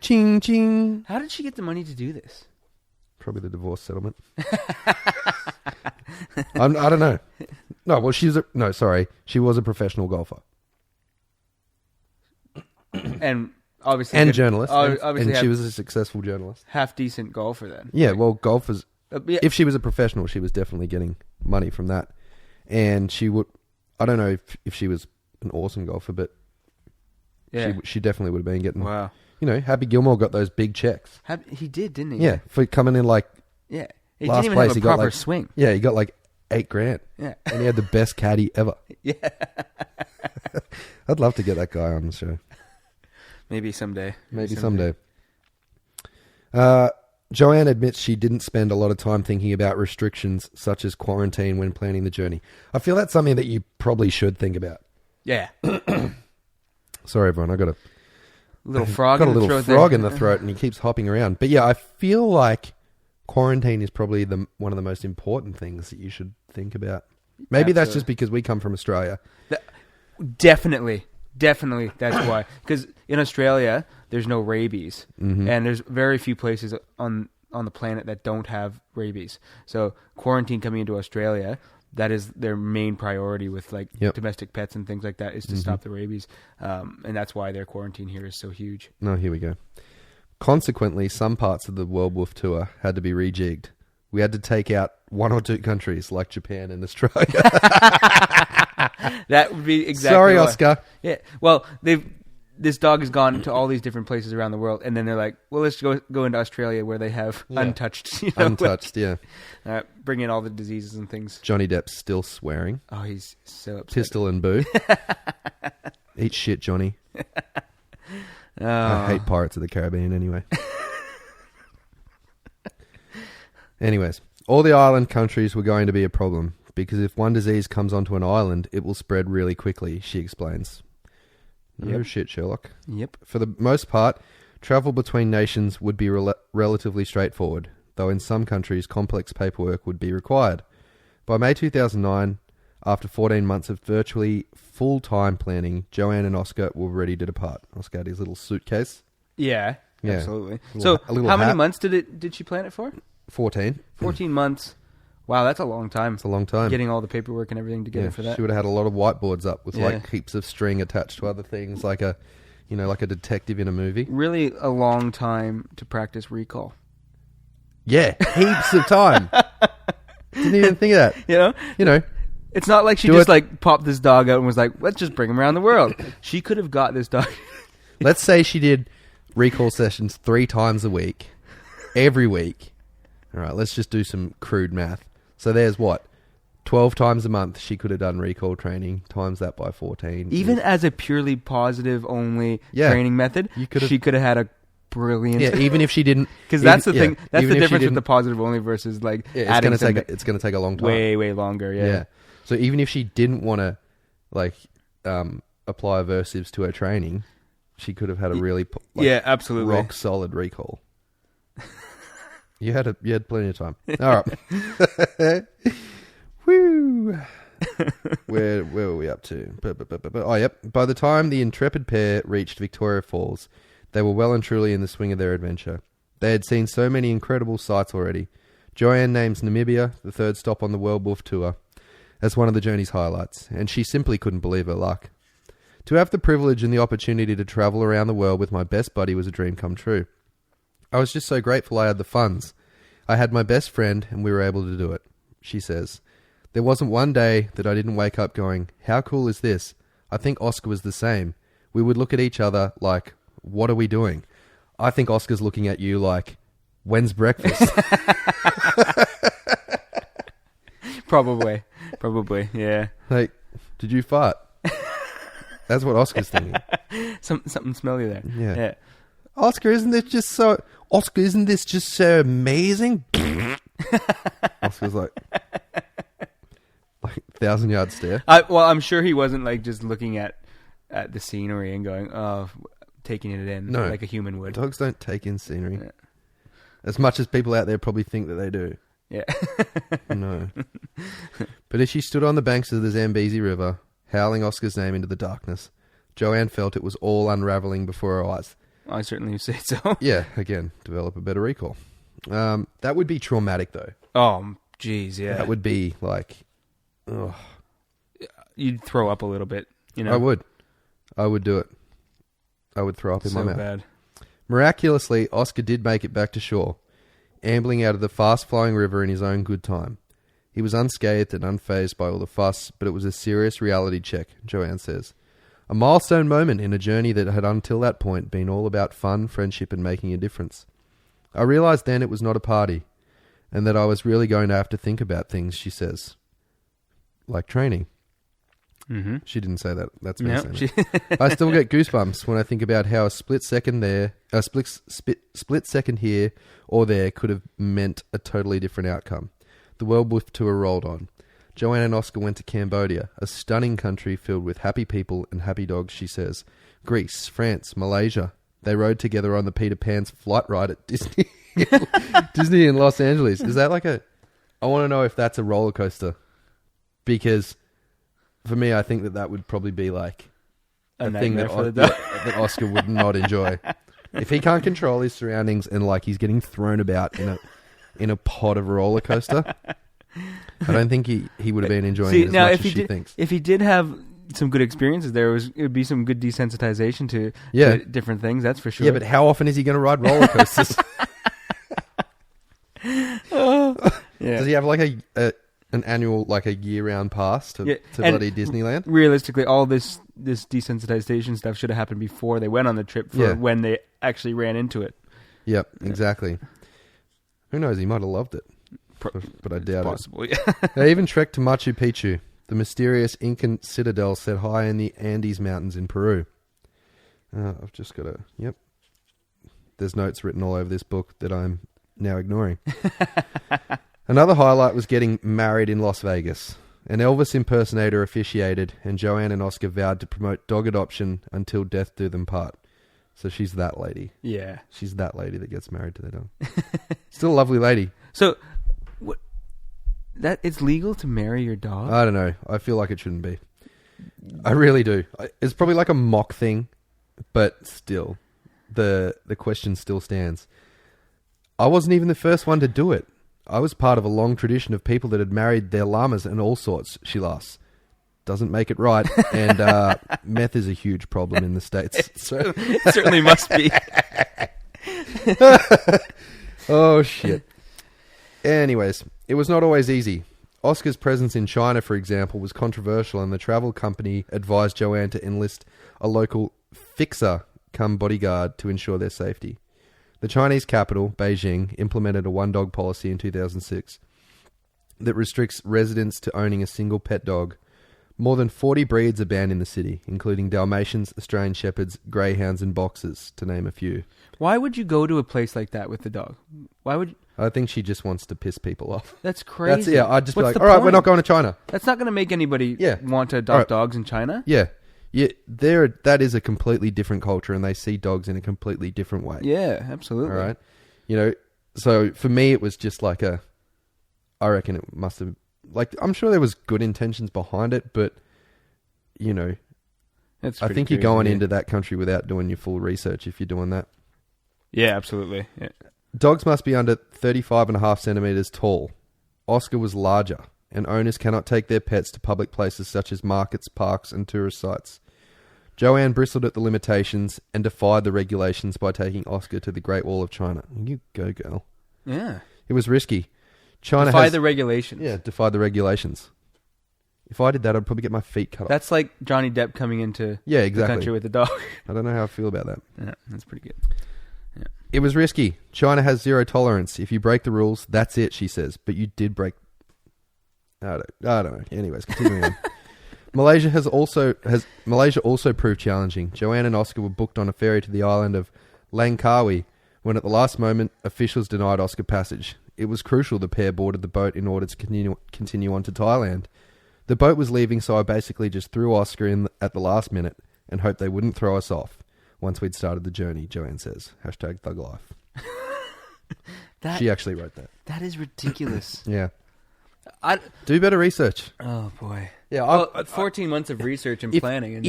Ching, ching. How did she get the money to do this? Probably the divorce settlement. I don't know. No, well, she was a professional golfer. And obviously... And journalist. Obviously and she was a successful journalist. Half-decent golfer then. Yeah, well, golfers... Yeah. If she was a professional, she was definitely getting money from that. And she would... I don't know if she was an awesome golfer, but yeah. she definitely would have been getting... Wow. You know, Happy Gilmore got those big checks. He did, didn't he? Yeah, for coming in like... Yeah. He last didn't even place, have a he got proper like, swing. Yeah, he got like $8,000. Yeah. And he had the best caddy ever. Yeah. I'd love to get that guy on the show. Maybe someday. Maybe someday. Joanne admits she didn't spend a lot of time thinking about restrictions such as quarantine when planning the journey. I feel that's something that you probably should think about. Yeah. Sorry, everyone. I got a little frog. Got a little frog in the throat, and he keeps hopping around. But yeah, I feel like quarantine is probably one of the most important things that you should think about. Maybe that's just because we come from Australia. Definitely, that's why. Because in Australia, there's no rabies, and there's very few places on the planet that don't have rabies. So quarantine coming into Australia, that is their main priority with domestic pets and things like that, is to stop the rabies, and that's why their quarantine here is so huge. No, here we go. Consequently, some parts of the World Woof Tour had to be rejigged. We had to take out 1 or 2 countries like Japan and Australia. That would be exactly. Sorry, Oscar. Yeah. Well, this dog has gone to all these different places around the world, and then they're like, "Well, let's go into Australia where they have untouched, yeah. Bring in all the diseases and things." Johnny Depp's still swearing. Oh, he's so upset. Pistol and boo. Eat shit, Johnny. I hate Pirates of the Caribbean anyway. Anyways, all the island countries were going to be a problem because if one disease comes onto an island, it will spread really quickly, she explains. No shit, Sherlock. Yep. For the most part, travel between nations would be relatively straightforward, though in some countries complex paperwork would be required. By May 2009, After 14 months of virtually full-time planning, Joanne and Oscar were ready to depart. Oscar had his little suitcase. Yeah, absolutely. So how many months did she plan it for? 14. 14 months. Wow, that's a long time. It's a long time. Getting all the paperwork and everything together for that. She would have had a lot of whiteboards up with like heaps of string attached to other things, like a detective in a movie. Really a long time to practice recall. Yeah, heaps of time. Didn't even think of that. You know. It's not like she just like popped this dog out and was like, let's just bring him around the world. She could have got this dog. Let's say she did recall sessions 3 times a week, every week. All right, let's just do some crude math. So there's 12 times a month she could have done recall training, times that by 14. Even as a purely positive only training method, she could have had a brilliant... Yeah, even if she didn't... Because that's the thing. That's the difference with the positive only versus like adding something. It's going to take a long time. Way, way longer, yeah. So even if she didn't want to like apply aversives to her training, she could have had a really absolutely rock solid recall. You had plenty of time. All right. Woo. Where were we up to? Oh, yep. By the time the intrepid pair reached Victoria Falls, they were well and truly in the swing of their adventure. They had seen so many incredible sights already. Joanne names Namibia, the 3rd stop on the World Woof tour, as one of the journey's highlights, and she simply couldn't believe her luck. To have the privilege and the opportunity to travel around the world with my best buddy was a dream come true. I was just so grateful I had the funds. I had my best friend, and we were able to do it, she says. There wasn't one day that I didn't wake up going, how cool is this? I think Oscar was the same. We would look at each other like, what are we doing? I think Oscar's looking at you like, when's breakfast? Probably, yeah. Like, did you fart? That's what Oscar's thinking. Something smelly there. Yeah. Oscar, isn't this just so amazing? Oscar's like 1,000-yard stare. I'm sure he wasn't like just looking at the scenery and going, oh, taking it in like a human would. Dogs don't take in scenery. Yeah. As much as people out there probably think that they do. Yeah. No. But as she stood on the banks of the Zambezi River, howling Oscar's name into the darkness, Joanne felt it was all unraveling before her eyes. I certainly say so. Yeah, again, develop a better recall. That would be traumatic, though. Oh, jeez, yeah. That would be like, ugh. You'd throw up a little bit, you know? I would do it. I would throw up in my mouth. So bad. Miraculously, Oscar did make it back to shore, ambling out of the fast-flowing river in his own good time. He was unscathed and unfazed by all the fuss, but it was a serious reality check, Joanne says. A milestone moment in a journey that had until that point been all about fun, friendship, and making a difference. I realised then it was not a party, and that I was really going to have to think about things, she says. Like training. Mm-hmm. She didn't say that. That's me saying it. I still get goosebumps when I think about how a split second here or there could have meant a totally different outcome. The World Woof tour rolled on. Joanne and Oscar went to Cambodia, a stunning country filled with happy people and happy dogs, she says. Greece, France, Malaysia. They rode together on the Peter Pan's flight ride at Disney Disney in Los Angeles. Is that like I want to know if that's a roller coaster. Because for me, I think that would probably be like a thing that Oscar would not enjoy. If he can't control his surroundings and like he's getting thrown about in a pod of a roller coaster, I don't think he would have been enjoying it as much as she thinks. If he did have some good experiences there, it would be some good desensitization to different things, that's for sure. Yeah, but how often is he going to ride roller coasters? Does he have like an annual, like a year-round pass to bloody Disneyland? Realistically, all this desensitization stuff should have happened before they went on the trip for when they actually ran into it. Yep, exactly. Who knows? He might have loved it. But I doubt possible, it. They even trekked to Machu Picchu, the mysterious Incan citadel set high in the Andes Mountains in Peru. I've just got to... Yep. There's notes written all over this book that I'm now ignoring. Another highlight was getting married in Las Vegas. An Elvis impersonator officiated, and Joanne and Oscar vowed to promote dog adoption until death do them part. So she's that lady. Yeah. She's that lady that gets married to their dog. Still a lovely lady. So... That it's legal to marry your dog? I don't know. I feel like it shouldn't be. I really do. It's probably like a mock thing, but still, the question still stands. I wasn't even the first one to do it. I was part of a long tradition of people that had married their llamas and all sorts, she laughs. Doesn't make it right, and meth is a huge problem in the States. So. It certainly must be. Oh, shit. Anyways, it was not always easy. Oscar's presence in China, for example, was controversial, and the travel company advised Joanne to enlist a local fixer come bodyguard to ensure their safety. The Chinese capital, Beijing, implemented a one-dog policy in 2006 that restricts residents to owning a single pet dog. More than 40 breeds are banned in the city, including Dalmatians, Australian Shepherds, Greyhounds and Boxers, to name a few. Why would you go to a place like that with the dog? Why would... I think she just wants to piss people off. That's crazy. I'd just be like, all right, we're not going to China. That's not going to make anybody want to adopt dogs in China? Yeah. That is a completely different culture, and they see dogs in a completely different way. Yeah, absolutely. All right? You know, so for me, it was just like I reckon it must have... Like, I'm sure there was good intentions behind it, but, you know, I think you're going into that country without doing your full research if you're doing that. Yeah, absolutely. Yeah. Dogs must be under 35.5 centimetres tall. Oscar was larger, and owners cannot take their pets to public places such as markets, parks, and tourist sites. Joanne bristled at the limitations and defied the regulations by taking Oscar to the Great Wall of China. You go, girl. Yeah. It was risky. China defy the regulations. Yeah, defy the regulations. If I did that, I'd probably get my feet cut off. That's like Johnny Depp coming into the country with a dog. I don't know how I feel about that. Yeah, that's pretty good. Yeah. It was risky. China has zero tolerance. If you break the rules, that's it, she says. But you did break... I don't know. Anyways, continuing on. Malaysia also proved challenging. Joanne and Oscar were booked on a ferry to the island of Langkawi when at the last moment, officials denied Oscar passage. It was crucial the pair boarded the boat in order to continue on to Thailand. The boat was leaving, so I basically just threw Oscar in at the last minute and hoped they wouldn't throw us off once we'd started the journey, Joanne says. # Thug Life. She actually wrote that. That is ridiculous. Yeah. Do better research. Oh, boy. Yeah. 14 months of research and planning.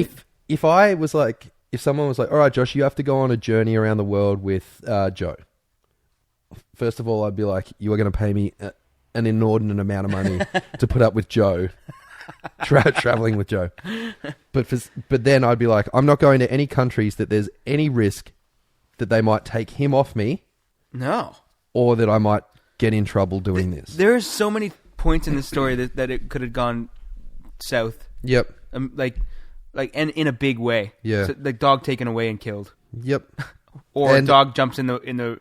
If I was like... If someone was like, all right, Josh, you have to go on a journey around the world with Joe. First of all, I'd be like, you are going to pay me an inordinate amount of money to put up with Joe, traveling with Joe. But then I'd be like, I'm not going to any countries that there's any risk that they might take him off me. No. Or that I might get in trouble doing this. There are so many points in the story that it could have gone south. Yep. And in a big way. Yeah. So, the dog taken away and killed. Yep. Or a dog jumps in the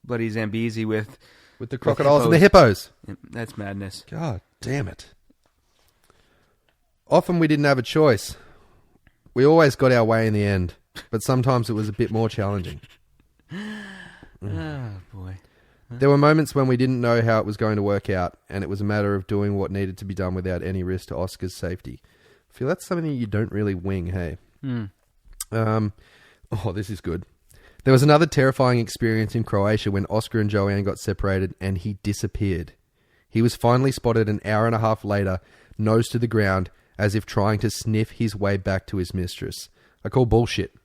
bloody Zambezi with the crocodiles and the hippos. That's madness. God damn it. Often we didn't have a choice. We always got our way in the end, but sometimes it was a bit more challenging. Oh, boy. There were moments when we didn't know how it was going to work out, and it was a matter of doing what needed to be done without any risk to Oscar's safety. I feel that's something that you don't really wing, hey? This is good. There was another terrifying experience in Croatia when Oscar and Joanne got separated and he disappeared. He was finally spotted an hour and a half later, nose to the ground, as if trying to sniff his way back to his mistress. I call bullshit.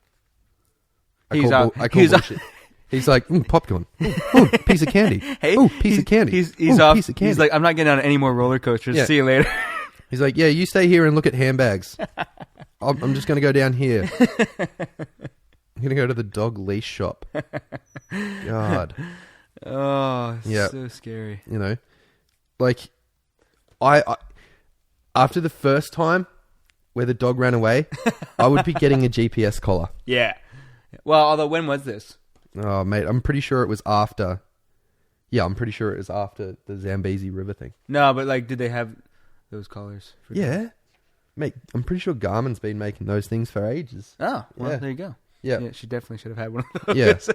I call bullshit. He's like, popcorn. Ooh, piece of candy. Ooh, piece of candy. He's off. Piece of candy. He's like, I'm not getting on any more roller coasters. Yeah. See you later. He's like, yeah, you stay here and look at handbags. I'm just going to go down here. I'm going to go to the dog leash shop. God. Oh, yeah. So scary. You know, like, I after the first time where the dog ran away, I would be getting a GPS collar. Yeah. Well, although, when was this? Oh, mate, I'm pretty sure it was after. Yeah, I'm pretty sure it was after the Zambezi River thing. No, but, like, did they have those collars? Yeah. Mate, I'm pretty sure Garmin's been making those things for ages. Oh, well, There you go. Yeah. She definitely should have had one of those.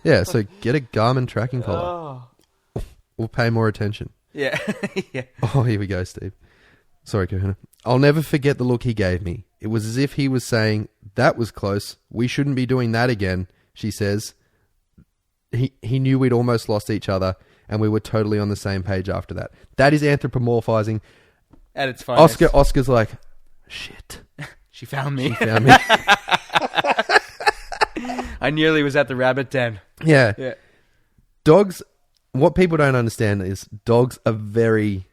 Yeah, so get a Garmin tracking collar. Oh. We'll pay more attention. Yeah. Yeah. Oh, here we go, Steve. Sorry, Kahuna. I'll never forget the look he gave me. It was as if he was saying, that was close. We shouldn't be doing that again, she says. He knew we'd almost lost each other and we were totally on the same page after that. That is anthropomorphizing at its finest. Oscar's like, shit. She found me. I nearly was at the rabbit den. Yeah. Dogs, what people don't understand is dogs are very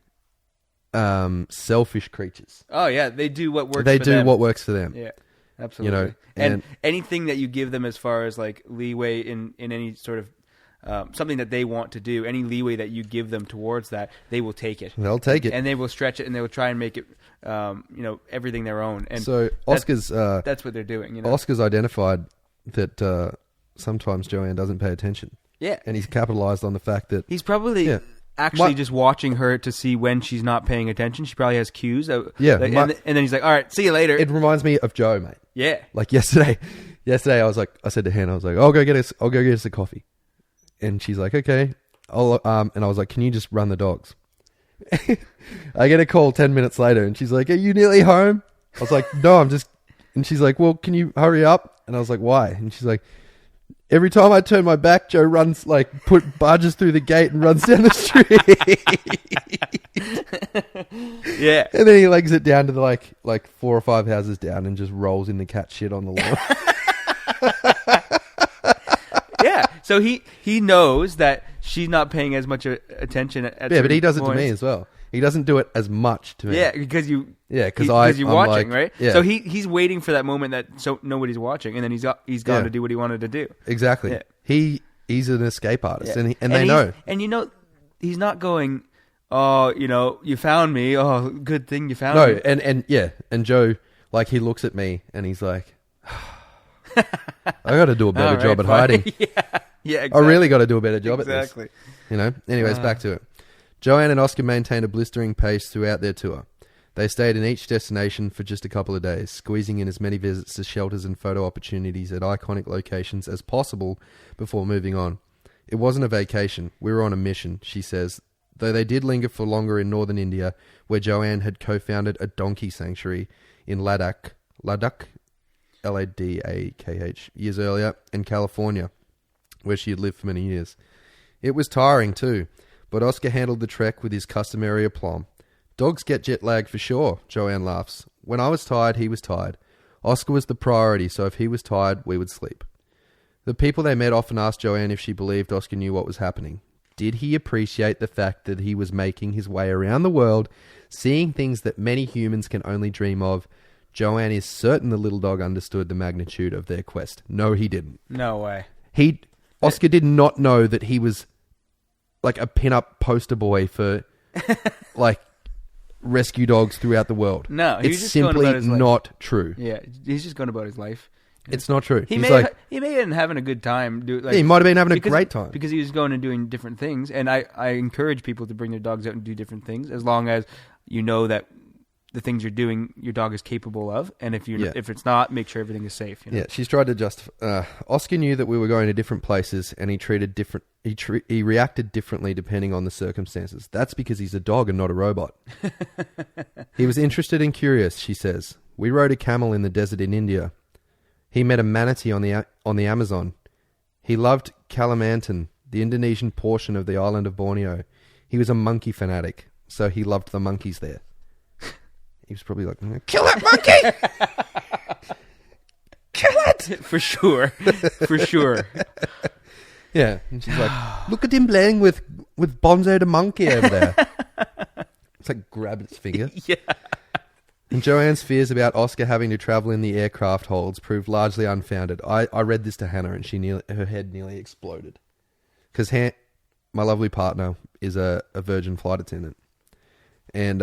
selfish creatures. Oh, yeah. They do what works for them. They do what works for them. Yeah, absolutely. And anything that you give them as far as like leeway in any sort of something that they want to do, any leeway that you give them towards that, they will take it. They'll take it. And they will stretch it, and they will try and make it, everything their own. And so Oscar's... that's what they're doing. Oscar's identified that sometimes Joanne doesn't pay attention. Yeah. And he's capitalized on the fact that... He's probably actually just watching her to see when she's not paying attention. She probably has cues. And then he's like, all right, see you later. It reminds me of Joe, mate. Yeah. Like yesterday I said to Hannah, I was like, I'll go get us a coffee. And she's like, okay. And I was like, can you just run the dogs? I get a call 10 minutes later and she's like, are you nearly home? I was like, no, I'm just... And she's like, well, can you hurry up? And I was like, why? And she's like, every time I turn my back, Joe runs, barges through the gate and runs down the street. Yeah. And then he legs it down to the, like 4 or 5 houses down and just rolls in the cat shit on the lawn. Yeah. So he knows that she's not paying as much attention at but he does it points. to me as well. He doesn't do it as much to me. Yeah, because you're I'm watching, right? Yeah. So he's waiting for that moment that nobody's watching, and then he's gone to do what he wanted to do. Exactly. Yeah. He's an escape artist, Yeah. and they know. And he's not going, oh, you found me. Oh, good thing you found me. And Joe, he looks at me and he's like, I got to do a better job at hiding. Yeah, exactly. I really got to do a better job at this. Exactly. Anyways, back to it. Joanne and Oscar maintained a blistering pace throughout their tour. They stayed in each destination for just a couple of days, squeezing in as many visits to shelters and photo opportunities at iconic locations as possible before moving on. It wasn't a vacation. We were on a mission, she says, though they did linger for longer in northern India, where Joanne had co-founded a donkey sanctuary in Ladakh, Ladakh, years earlier, and California, where she had lived for many years. It was tiring too, but Oscar handled the trek with his customary aplomb. Dogs get jet lag for sure, Joanne laughs. When I was tired, he was tired. Oscar was the priority, so if he was tired, we would sleep. The people they met often asked Joanne if she believed Oscar knew what was happening. Did he appreciate the fact that he was making his way around the world, seeing things that many humans can only dream of? Joanne is certain the little dog understood the magnitude of their quest. No, he didn't. No way. Oscar did not know that he was like a pin-up poster boy for rescue dogs throughout the world. No, it's simply not true. Yeah, he's just going about his life. It's not true. He may have been having a good time. He might have been having a great time. Because he was going and doing different things. And I encourage people to bring their dogs out and do different things, as long as you know that the things you're doing, your dog is capable of. And if it's not, make sure everything is safe. Yeah, she's tried to justify... Oscar knew that we were going to different places, and he reacted differently depending on the circumstances. That's because he's a dog and not a robot. He was interested and curious, she says. We rode a camel in the desert in India. He met a manatee on the Amazon. He loved Kalimantan, the Indonesian portion of the island of Borneo. He was a monkey fanatic, so he loved the monkeys there. He was probably like, kill that monkey! Kill it! For sure. For sure. Yeah. And she's like, look at him playing with Bonzo the monkey over there. It's like grab its finger. Yeah. And Joanne's fears about Oscar having to travel in the aircraft holds proved largely unfounded. I read this to Hannah and her head nearly exploded. Because my lovely partner is a Virgin flight attendant. And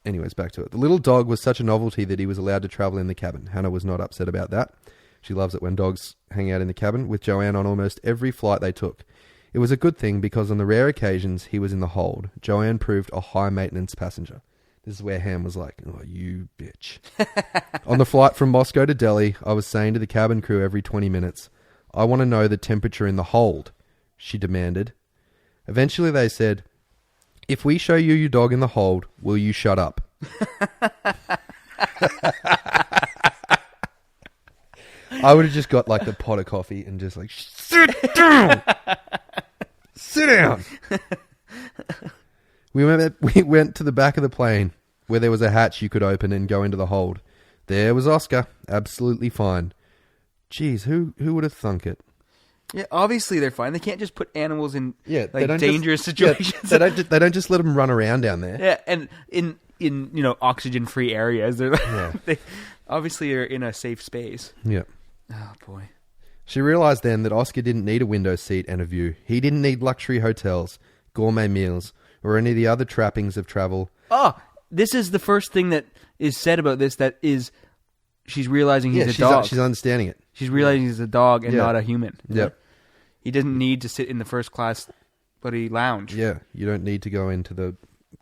anyways, back to it. The little dog was such a novelty that he was allowed to travel in the cabin. Hannah was not upset about that. She loves it when dogs hang out in the cabin with Joanne on almost every flight they took. It was a good thing because on the rare occasions he was in the hold, Joanne proved a high-maintenance passenger. This is where Ham was like, oh, you bitch. On the flight from Moscow to Delhi, I was saying to the cabin crew every 20 minutes, I want to know the temperature in the hold, she demanded. Eventually they said, if we show you your dog in the hold, will you shut up? I would have just got the pot of coffee and just sit down. Sit down. We went to the back of the plane where there was a hatch you could open and go into the hold. There was Oscar, absolutely fine. Jeez, who would have thunk it? Yeah, obviously they're fine. They can't just put animals in they dangerous situations. Yeah, they don't just let them run around down there. Yeah, and in oxygen-free areas, they obviously are in a safe space. Yeah. Oh boy. She realised then that Oscar didn't need a window seat and a view. He didn't need luxury hotels, gourmet meals, or any of the other trappings of travel. Oh, this is the first thing that is said about this. That is, she's realizing he's a dog. She's understanding it. She's realizing he's a dog and not a human. Yeah. He doesn't need to sit in the first class bloody lounge. Yeah. You don't need to go into the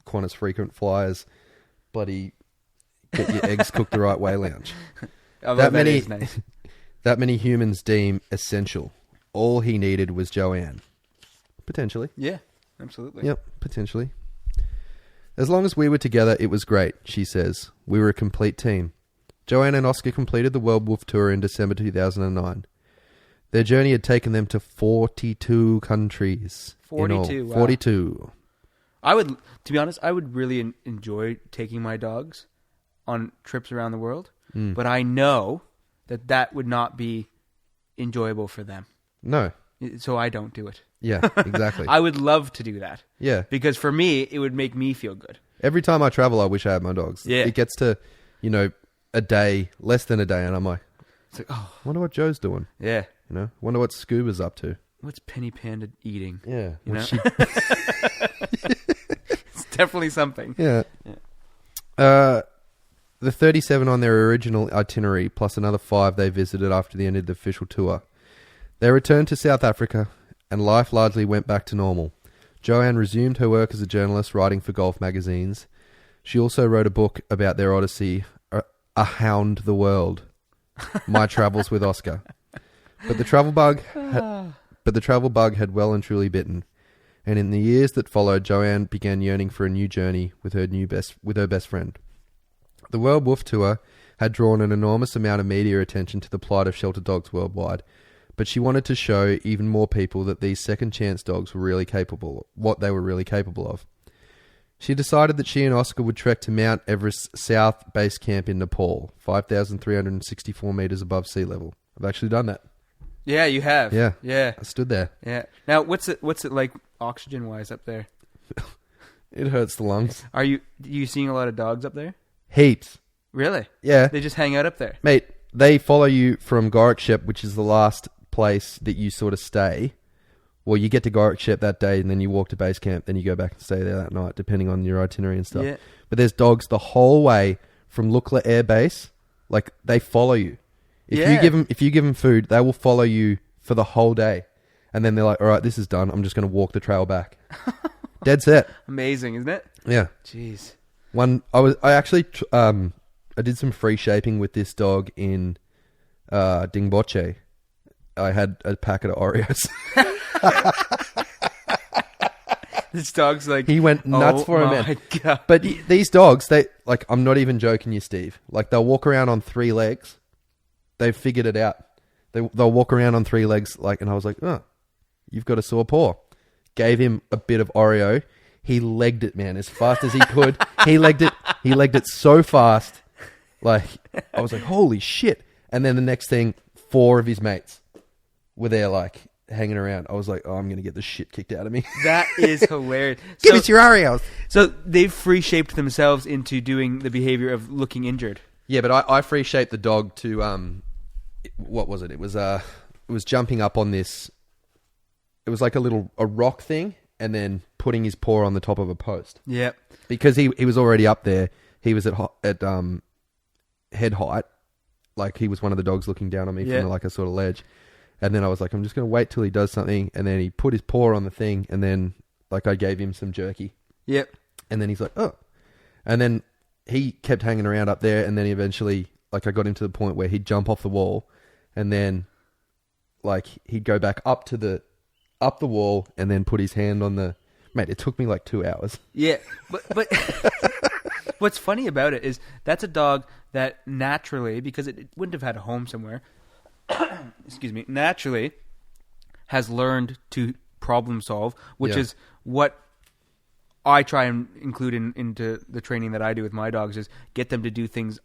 Qantas frequent flyers bloody get your eggs cooked the right way lounge. That is nice. That many humans deem essential. All he needed was Joanne. Potentially. Yeah, absolutely. Yep, potentially. As long as we were together, it was great, she says. We were a complete team. Joanne and Oscar completed the World Woof Tour in December 2009. Their journey had taken them to 42 countries. 42. Wow. 42. To be honest, I would really enjoy taking my dogs on trips around the world. But I know that would not be enjoyable for them. No. So I don't do it. Yeah, exactly. I would love to do that. Yeah. Because for me, it would make me feel good. Every time I travel, I wish I had my dogs. Yeah. It gets to, a day, less than a day, and I'm like, it's like, oh. Wonder what Joe's doing. Yeah. Wonder what Scuba's up to. What's Penny Panda eating? Yeah. It's definitely something. Yeah. The 37 on their original itinerary, plus another 5 they visited after the end of the official tour. They returned to South Africa, and life largely went back to normal. Joanne resumed her work as a journalist, writing for golf magazines. She also wrote a book about their odyssey, A Hound the World, My Travels with Oscar. But the travel bug had well and truly bitten. And in the years that followed, Joanne began yearning for a new journey with her best friend. The World Woof Tour had drawn an enormous amount of media attention to the plight of shelter dogs worldwide, but she wanted to show even more people that these second chance dogs were really capable, what they were really capable of. She decided that she and Oscar would trek to Mount Everest South Base Camp in Nepal, 5,364 meters above sea level. I've actually done that. Yeah, you have. Yeah. Yeah. I stood there. Yeah. Now, what's it like oxygen-wise up there? It hurts the lungs. Are you seeing a lot of dogs up there? Heaps. Really? Yeah. They just hang out up there? Mate, they follow you from Gorakshep, which is the last place that you sort of stay. Well, you get to Gorakshep that day, and then you walk to base camp, then you go back and stay there that night, depending on your itinerary and stuff. Yeah. But there's dogs the whole way from Lukla Air Base. Like, they follow you. If you give them food, they will follow you for the whole day. And then they're like, all right, this is done. I'm just going to walk the trail back. Dead set. Amazing, isn't it? Yeah. Jeez. I did some free shaping with this dog in Dingboche. I had a packet of Oreos. This dog's like... He went nuts for him, man. God. But these dogs, I'm not even joking you, Steve. Like, they'll walk around on 3 legs. They've figured it out. They'll walk around on 3 legs, and I was like, oh, you've got a sore paw. Gave him a bit of Oreo. He legged it, man, as fast as he could. He legged it so fast. I was like, holy shit. And then the next thing, 4 of his mates were there, hanging around. I was like, oh, I'm going to get the shit kicked out of me. That is hilarious. Give us your Oreos. So they've free-shaped themselves into doing the behavior of looking injured. Yeah, but I free-shaped the dog to, what was it? It was jumping up on this, it was like a rock thing, and then putting his paw on the top of a post. Yeah. Because he was already up there. He was at head height. He was one of the dogs looking down on me from a sort of ledge. And then I was like, I'm just going to wait till he does something. And then he put his paw on the thing, and then I gave him some jerky. Yep. And then he's like, oh. And then he kept hanging around up there, and then eventually, I got him to the point where he'd jump off the wall, and then, he'd go back up the wall, and then put his hand on the... Mate, it took me 2 hours. Yeah, but what's funny about it is that's a dog that naturally, because it wouldn't have had a home somewhere, excuse me, naturally has learned to problem solve, which is what I try and include into the training that I do with my dogs, is get them to do things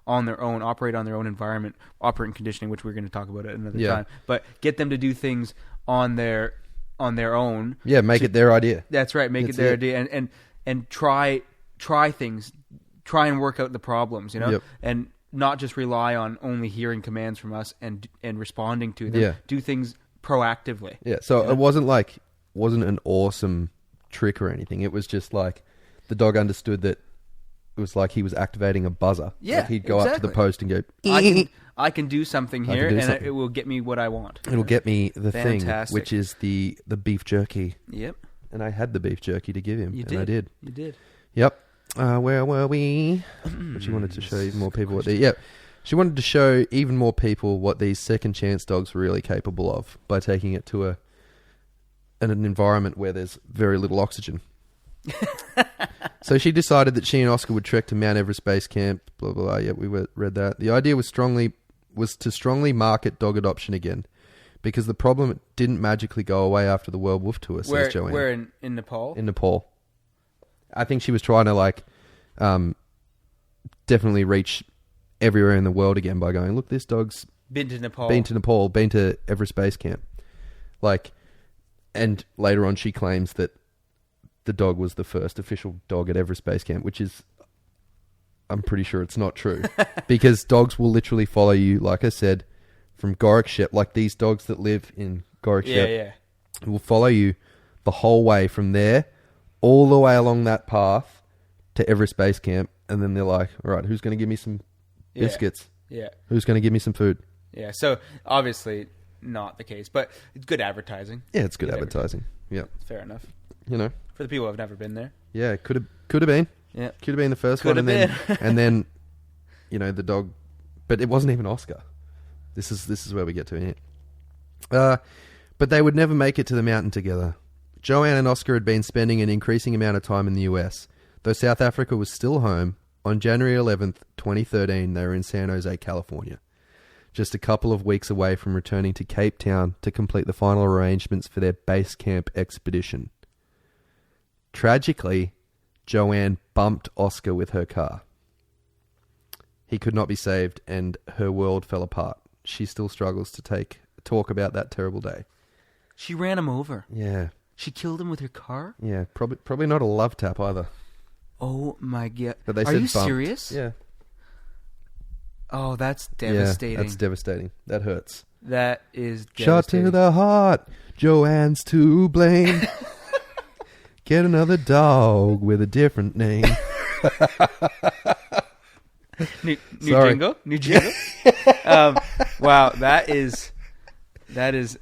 on their own, operate on their own environment, operant conditioning, which we're going to talk about at another time. But get them to do things on their own. Yeah, make it their idea. That's right, make it their idea, and try things, try and work out the problems, and not just rely on only hearing commands from us and responding to them. Yeah. Do things proactively. Yeah, so it wasn't an awesome trick or anything. It was just like the dog understood that it was like he was activating a buzzer. Yeah, like he'd go up to the post and go, I can do something here, and it will get me what I want. It'll get me the thing, which is the beef jerky. Yep. And I had the beef jerky to give him. I did. You did. Yep. Where were we? But she wanted to show even more people she wanted to show even more people what these second chance dogs were really capable of by taking it to an environment where there's very little oxygen. So she decided that she and Oscar would trek to Mount Everest Base Camp, blah, blah, blah. Yeah, we read that. The idea was to strongly market dog adoption again, because the problem didn't magically go away after the World Woof Tour, says Joanne. Where in Nepal? In Nepal. I think she was trying to definitely reach everywhere in the world again by going, look, this dog's been to Nepal, been to Everest Base Camp. And later on she claims that the dog was the first official dog at Everest Base Camp, which is, I'm pretty sure it's not true. Because dogs will literally follow you, like I said, from Gorakshep, like these dogs that live in Gorakshep, will follow you the whole way from there, all the way along that path to Everest Base Camp, and then they're like, all right, who's going to give me some biscuits? Yeah. Who's going to give me some food? Yeah, so obviously not the case, but it's good advertising. Yeah, it's good advertising. Yeah. Fair enough. For the people who have never been there. Yeah, could have been. Yeah. Could have been the first one, and then the dog, but it wasn't even Oscar. This is where we get to it. But they would never make it to the mountain together. Joanne and Oscar had been spending an increasing amount of time in the US. Though South Africa was still home, on January 11th, 2013, they were in San Jose, California, just a couple of weeks away from returning to Cape Town to complete the final arrangements for their base camp expedition. Tragically, Joanne bumped Oscar with her car. He could not be saved, and her world fell apart. She still struggles to talk about that terrible day. She ran him over. Yeah. She killed him with her car? Yeah, probably not a love tap either. Oh my God. But they Are said you bumped. serious? Yeah. Oh, that's devastating. Yeah, that's devastating. That hurts. That is devastating. Shot to the heart. Joanne's to blame. Get another dog with a different name. New jingle? New jingle? Wow, that is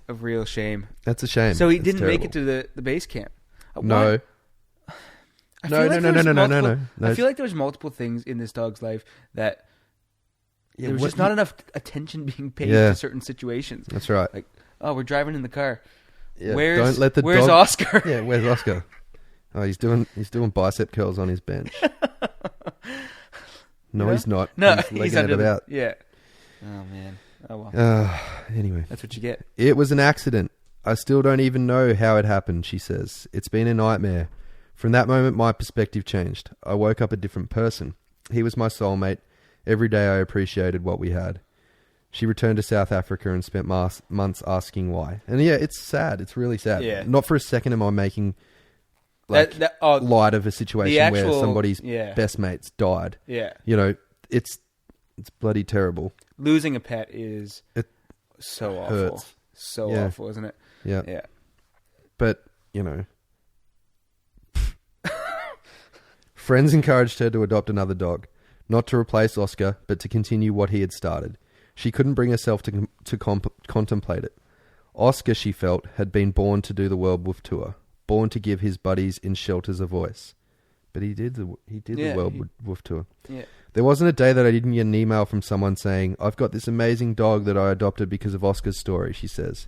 a real shame. That's a shame. So he That's didn't terrible. make it to the base camp. No. No. I feel like there was multiple things in this dog's life that there was just not enough attention being paid to certain situations. That's right. Like, oh, we're driving in the car. Yeah, where's Oscar? Yeah, where's Oscar? Oh, he's doing bicep curls on his bench. No, he's not. No, he's legging it about. Yeah. Oh man. Oh well. Anyway, that's what you get. It was an accident. I still don't even know how it happened, she says. It's been a nightmare. From that moment, my perspective changed. I woke up a different person. He was my soulmate. Every day I appreciated what we had. She returned to South Africa and spent months asking why. And yeah, it's sad. It's really sad. Yeah. Not for a second am I making light of a situation where somebody's best mates died. Yeah. It's bloody terrible. Losing a pet is so awful. Hurts. So awful, isn't it? Yeah. Yeah. But, friends encouraged her to adopt another dog, not to replace Oscar, but to continue what he had started. She couldn't bring herself to contemplate it. Oscar, she felt, had been born to do the World Woof Tour, born to give his buddies in shelters a voice. But he did the World Woof Tour. Yeah. There wasn't a day that I didn't get an email from someone saying, I've got this amazing dog that I adopted because of Oscar's story, she says.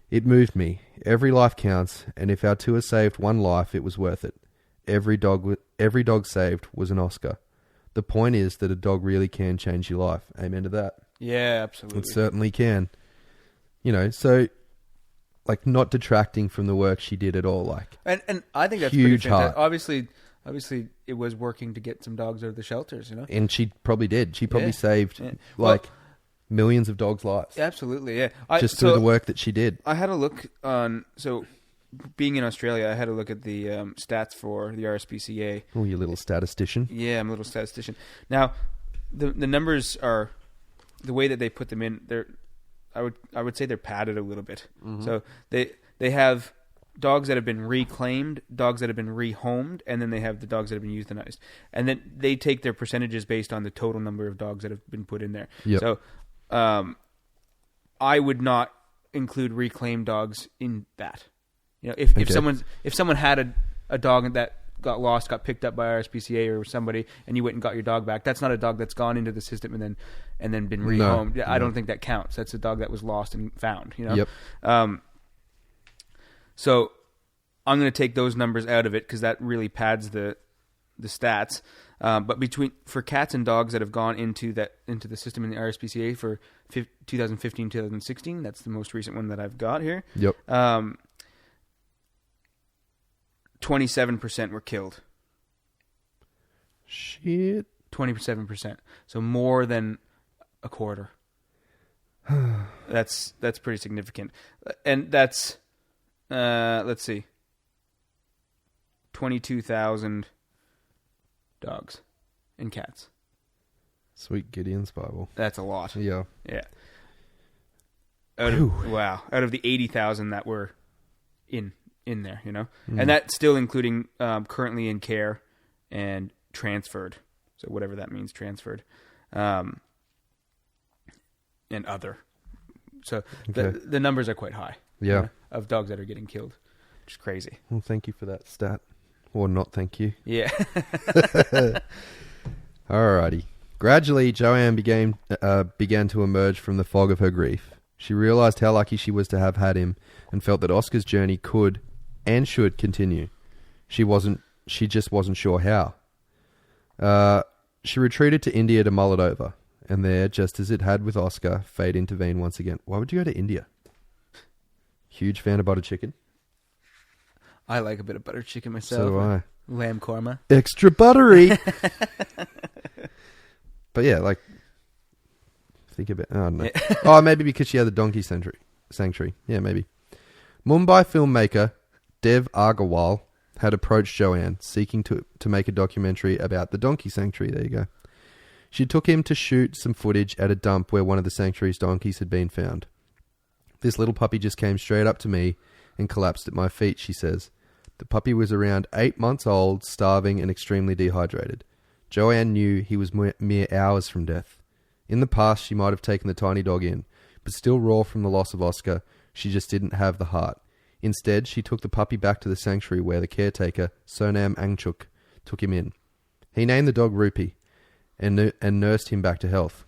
It moved me. Every life counts, and if our tour saved one life, it was worth it. Every dog saved was an Oscar. The point is that a dog really can change your life. Amen to that. Yeah, absolutely. It certainly can. So like not detracting from the work she did at all. Like, and I think that's huge pretty fantastic. Obviously, it was working to get some dogs out of the shelters, you know. And she probably did. She probably saved millions of dogs' lives. Absolutely, yeah. Just through the work that she did. I had a look on being in Australia, I had a look at the stats for the RSPCA. Oh, you little statistician. Yeah, I'm a little statistician. Now, the numbers are the way that they put them in. I would say they're padded a little bit. Mm-hmm. So they have dogs that have been reclaimed, dogs that have been rehomed, and then they have the dogs that have been euthanized. And then they take their percentages based on the total number of dogs that have been put in there. Yep. So I would not include reclaimed dogs in that. You know, if someone had a dog that got lost, got picked up by RSPCA or somebody, and you went and got your dog back, that's not a dog that's gone into the system and then been rehomed. I don't think that counts. That's a dog that was lost and found. You know. Yep. So I'm going to take those numbers out of it because that really pads the stats. But for cats and dogs that have gone into the system in the RSPCA for 2015, 2016, that's the most recent one that I've got here. Yep. 27% were killed. Shit. 27%. So more than a quarter. That's pretty significant. And that's let's see. 22,000 dogs and cats. Sweet Gideon's Bible. That's a lot. Yeah. Yeah. Out of the 80,000 that were in there, you know? And that's still including currently in care and transferred. So whatever that means, transferred. And other. So the numbers are quite high. Yeah. You know, of dogs that are getting killed. Which is crazy. Well, thank you for that stat. Or not thank you. Yeah. Alrighty. Gradually, Joanne began to emerge from the fog of her grief. She realized how lucky she was to have had him and felt that Oscar's journey could and should continue. She just wasn't sure how. She retreated to India to mull it over. And there, just as it had with Oscar, fate intervened once again. Why would you go to India? Huge fan of butter chicken. I like a bit of butter chicken myself. So do I. Lamb korma. Extra buttery. But yeah, like, think of it. Oh, no. Oh, maybe because she had the donkey sanctuary. Yeah, maybe. Mumbai filmmaker Dev Agarwal had approached Joanne, seeking to make a documentary about the donkey sanctuary. There you go. She took him to shoot some footage at a dump where one of the sanctuary's donkeys had been found. This little puppy just came straight up to me and collapsed at my feet, she says. The puppy was around 8 months old, starving and extremely dehydrated. Joanne knew he was mere hours from death. In the past, she might have taken the tiny dog in, but still raw from the loss of Oscar, she just didn't have the heart. Instead, she took the puppy back to the sanctuary where the caretaker, Sonam Angchuk, took him in. He named the dog Rupee and nursed him back to health.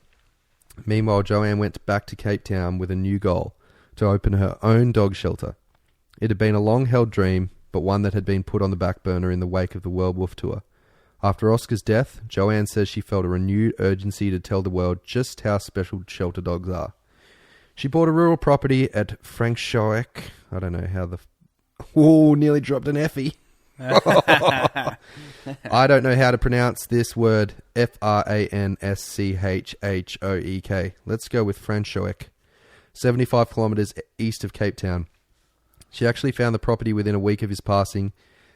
Meanwhile, Joanne went back to Cape Town with a new goal, to open her own dog shelter. It had been a long-held dream, but one that had been put on the back burner in the wake of the World Woof Tour. After Oscar's death, Joanne says she felt a renewed urgency to tell the world just how special shelter dogs are. She bought a rural property at Frankshoek. I don't know how nearly dropped an Effie. I don't know how to pronounce this word. Franschhoek. Let's go with Frankshoek. 75 kilometres east of Cape Town. She actually found the property within a week of his passing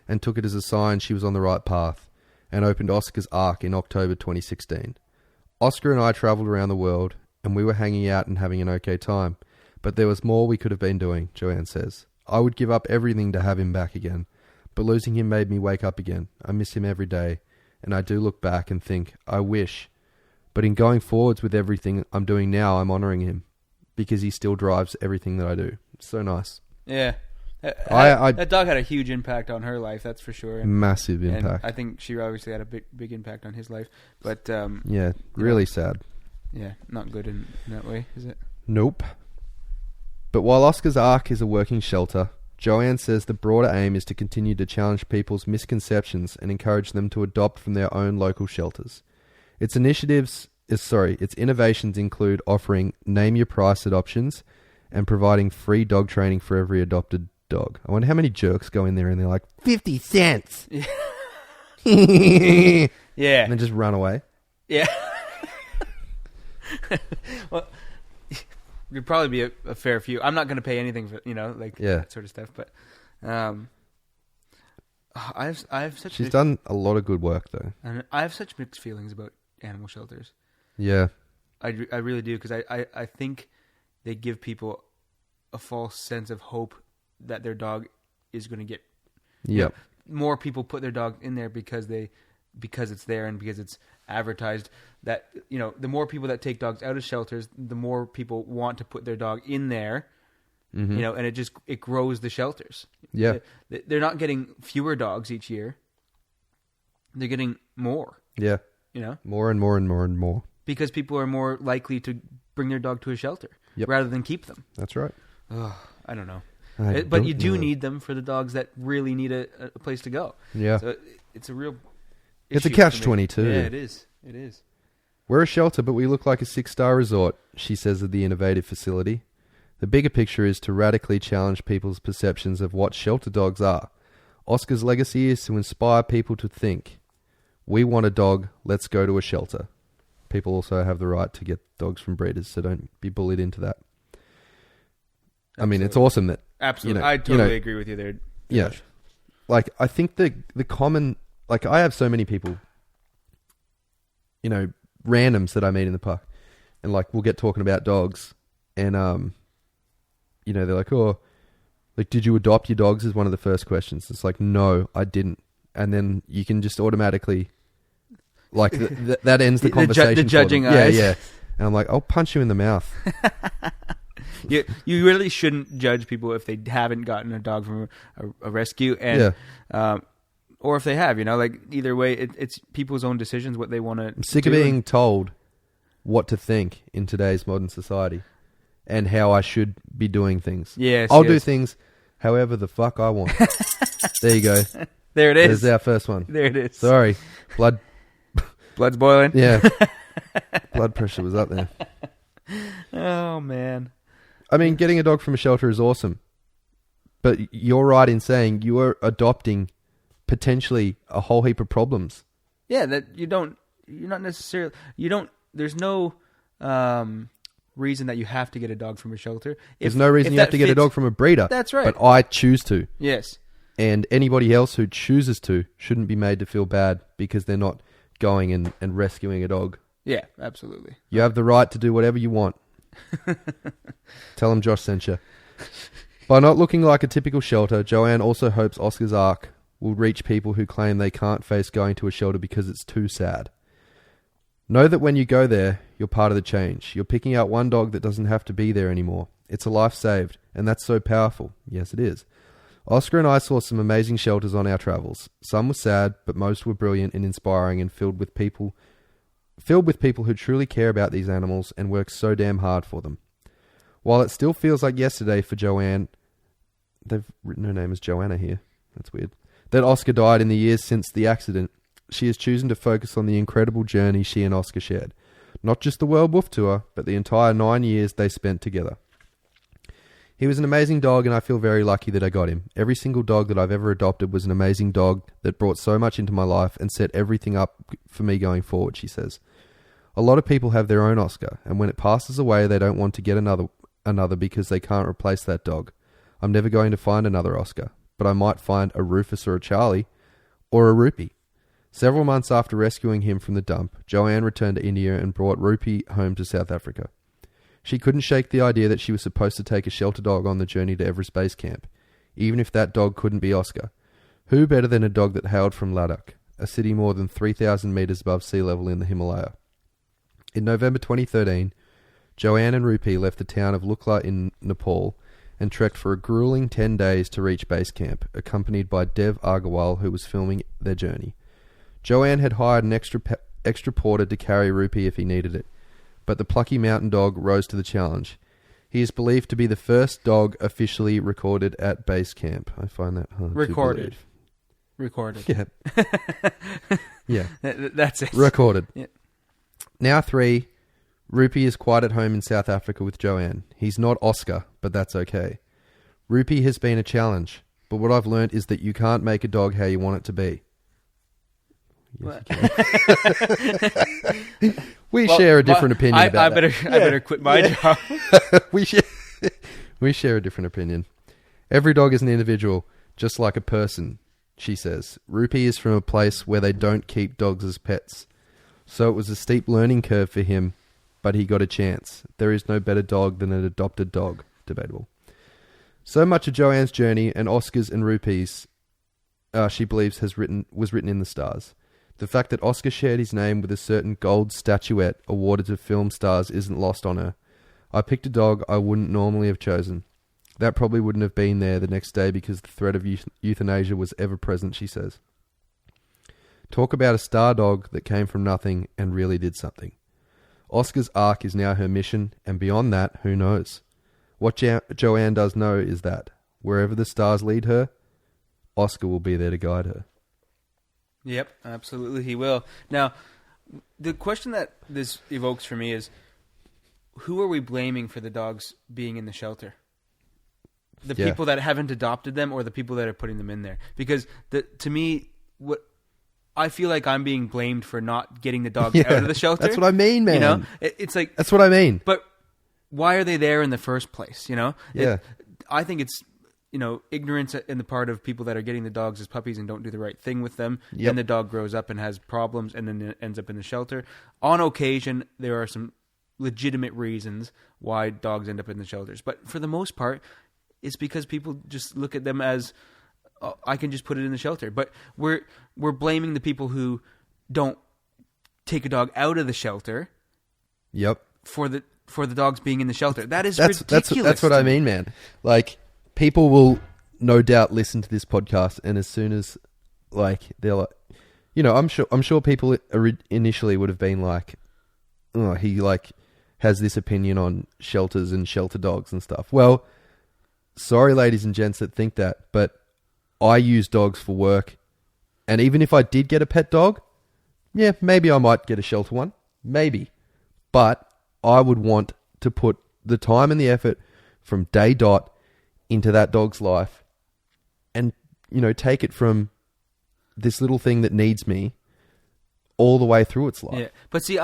and took it as a sign she was on the right path, and opened Oscar's Ark in October 2016. Oscar and I travelled around the world, and we were hanging out and having an okay time, but there was more we could have been doing, Joanne says. I would give up everything to have him back again, but losing him made me wake up again. I miss him every day, and I do look back and think, I wish. But in going forwards with everything I'm doing now, I'm honouring him, because he still drives everything that I do. It's so nice. Yeah. That dog had a huge impact on her life, that's for sure. Massive impact. And I think she obviously had a big impact on his life. But yeah, really sad. Yeah, not good in that way, is it? Nope. But while Oscar's Ark is a working shelter, Joanne says the broader aim is to continue to challenge people's misconceptions and encourage them to adopt from their own local shelters. Its innovations include offering name-your-price adoptions and providing free dog training for every adopted dog. I wonder how many jerks go in there and they're like, 50 cents. Yeah. And then just run away. Yeah. Well, there'd probably be a fair few. I'm not going to pay anything for, that sort of stuff, but I have such. She's done a lot of good work though. And I have such mixed feelings about animal shelters. Yeah, I really do, because I think they give people a false sense of hope that their dog is going to get. Yep. More people put their dog in there because it's there and because it's advertised. That the more people that take dogs out of shelters, the more people want to put their dog in there. Mm-hmm. And it grows the shelters. Yeah. They're not getting fewer dogs each year. They're getting more. Yeah. More and more and more and more. Because people are more likely to bring their dog to a shelter rather than keep them. That's right. I don't know. But you do need them for the dogs that really need a place to go. Yeah. So it's a real It's a catch-22. Yeah, it is. It is. We're a shelter, but we look like a 6-star resort, she says of the innovative facility. The bigger picture is to radically challenge people's perceptions of what shelter dogs are. Oscar's legacy is to inspire people to think, we want a dog, let's go to a shelter. People also have the right to get dogs from breeders, so don't be bullied into that. Absolutely. I mean, it's awesome that... Absolutely. I totally agree with you there. Yeah. Josh. Like, I think the common... Like, I have so many people, randoms that I meet in the park, and, like, we'll get talking about dogs, and, they're like, oh, like, did you adopt your dogs is one of the first questions. It's like, no, I didn't. And then you can just automatically... Like, that ends the conversation. The judging eyes. Yeah. And I'm like, I'll punch you in the mouth. You really shouldn't judge people if they haven't gotten a dog from a rescue, and or if they have. Either way, it's people's own decisions what they want to. I'm sick of being told what to think in today's modern society, and how I should be doing things. Yes, I'll do things however the fuck I want. There you go. There it is. There's our first one. There it is. Sorry, blood's boiling. Yeah, blood pressure was up there. Oh man. I mean, getting a dog from a shelter is awesome, but you're right in saying you are adopting potentially a whole heap of problems. Yeah, there's no reason that you have to get a dog from a shelter. There's no reason you have to get a dog from a breeder. That's right. But I choose to. Yes. And anybody else who chooses to shouldn't be made to feel bad because they're not going and rescuing a dog. Yeah, absolutely. You have the right to do whatever you want. Tell them Josh sent you. By not looking like a typical shelter, Joanne also hopes Oscar's arc will reach people who claim they can't face going to a shelter because it's too sad. Know that when you go there, you're part of the change. You're picking out one dog that doesn't have to be there anymore. It's a life saved, and that's so powerful. Yes, it is. Oscar and I saw some amazing shelters on our travels. Some were sad, but most were brilliant and inspiring and filled with people who truly care about these animals and work so damn hard for them. While it still feels like yesterday for Joanne, they've written her name as Joanna here. That's weird. That Oscar died in the years since the accident, she has chosen to focus on the incredible journey she and Oscar shared. Not just the World Woof Tour, but the entire 9 years they spent together. He was an amazing dog, and I feel very lucky that I got him. Every single dog that I've ever adopted was an amazing dog that brought so much into my life and set everything up for me going forward, she says. A lot of people have their own Oscar, and when it passes away, they don't want to get another because they can't replace that dog. I'm never going to find another Oscar, but I might find a Rufus or a Charlie or a Rupee. Several months after rescuing him from the dump, Joanne returned to India and brought Rupee home to South Africa. She couldn't shake the idea that she was supposed to take a shelter dog on the journey to Everest Base Camp, even if that dog couldn't be Oscar. Who better than a dog that hailed from Ladakh, a city more than 3,000 metres above sea level in the Himalaya? In November 2013, Joanne and Rupee left the town of Lukla in Nepal and trekked for a grueling 10 days to reach base camp, accompanied by Dev Agarwal, who was filming their journey. Joanne had hired an extra porter to carry Rupee if he needed it, but the plucky mountain dog rose to the challenge. He is believed to be the first dog officially recorded at base camp. I find that hard Recorded. Yeah. Yeah. That's it. Recorded. Yeah. Now 3, Rupee is quite at home in South Africa with Joanne. He's not Oscar, but that's okay. Rupee has been a challenge, but what I've learnt is that you can't make a dog how you want it to be. Yes, we share a different opinion about that. I better quit my job. We share a different opinion. Every dog is an individual, just like a person, she says. Rupee is from a place where they don't keep dogs as pets. So it was a steep learning curve for him, but he got a chance. There is no better dog than an adopted dog. Debatable. So much of Joanne's journey and Oscar's and Rupee's, she believes, was written in the stars. The fact that Oscar shared his name with a certain gold statuette awarded to film stars isn't lost on her. I picked a dog I wouldn't normally have chosen. That probably wouldn't have been there the next day because the threat of euthanasia was ever present, she says. Talk about a star dog that came from nothing and really did something. Oscar's arc is now her mission, and beyond that, who knows? What Joanne does know is that, wherever the stars lead her, Oscar will be there to guide her. Yep, absolutely he will. Now, the question that this evokes for me is, who are we blaming for the dogs being in the shelter? The people that haven't adopted them or the people that are putting them in there? Because to me, what I feel like I'm being blamed for not getting the dogs out of the shelter. That's what I mean, man. You know, it's like... That's what I mean. But why are they there in the first place, you know? Yeah. I think it's, ignorance in the part of people that are getting the dogs as puppies and don't do the right thing with them. Yep. Then the dog grows up and has problems and then it ends up in the shelter. On occasion, there are some legitimate reasons why dogs end up in the shelters. But for the most part, it's because people just look at them as, oh, I can just put it in the shelter. But we're blaming the people who don't take a dog out of the shelter. Yep. For the dogs being in the shelter. That's ridiculous. That's what I mean, man. Like, people will no doubt listen to this podcast, and as soon as, like, they're like, I'm sure people initially would have been like, oh, he like has this opinion on shelters and shelter dogs and stuff. Well, sorry, ladies and gents that think that, but I use dogs for work, and even if I did get a pet dog, yeah, maybe I might get a shelter one, maybe, but I would want to put the time and the effort from day dot into that dog's life and, take it from this little thing that needs me all the way through its life. Yeah. But see,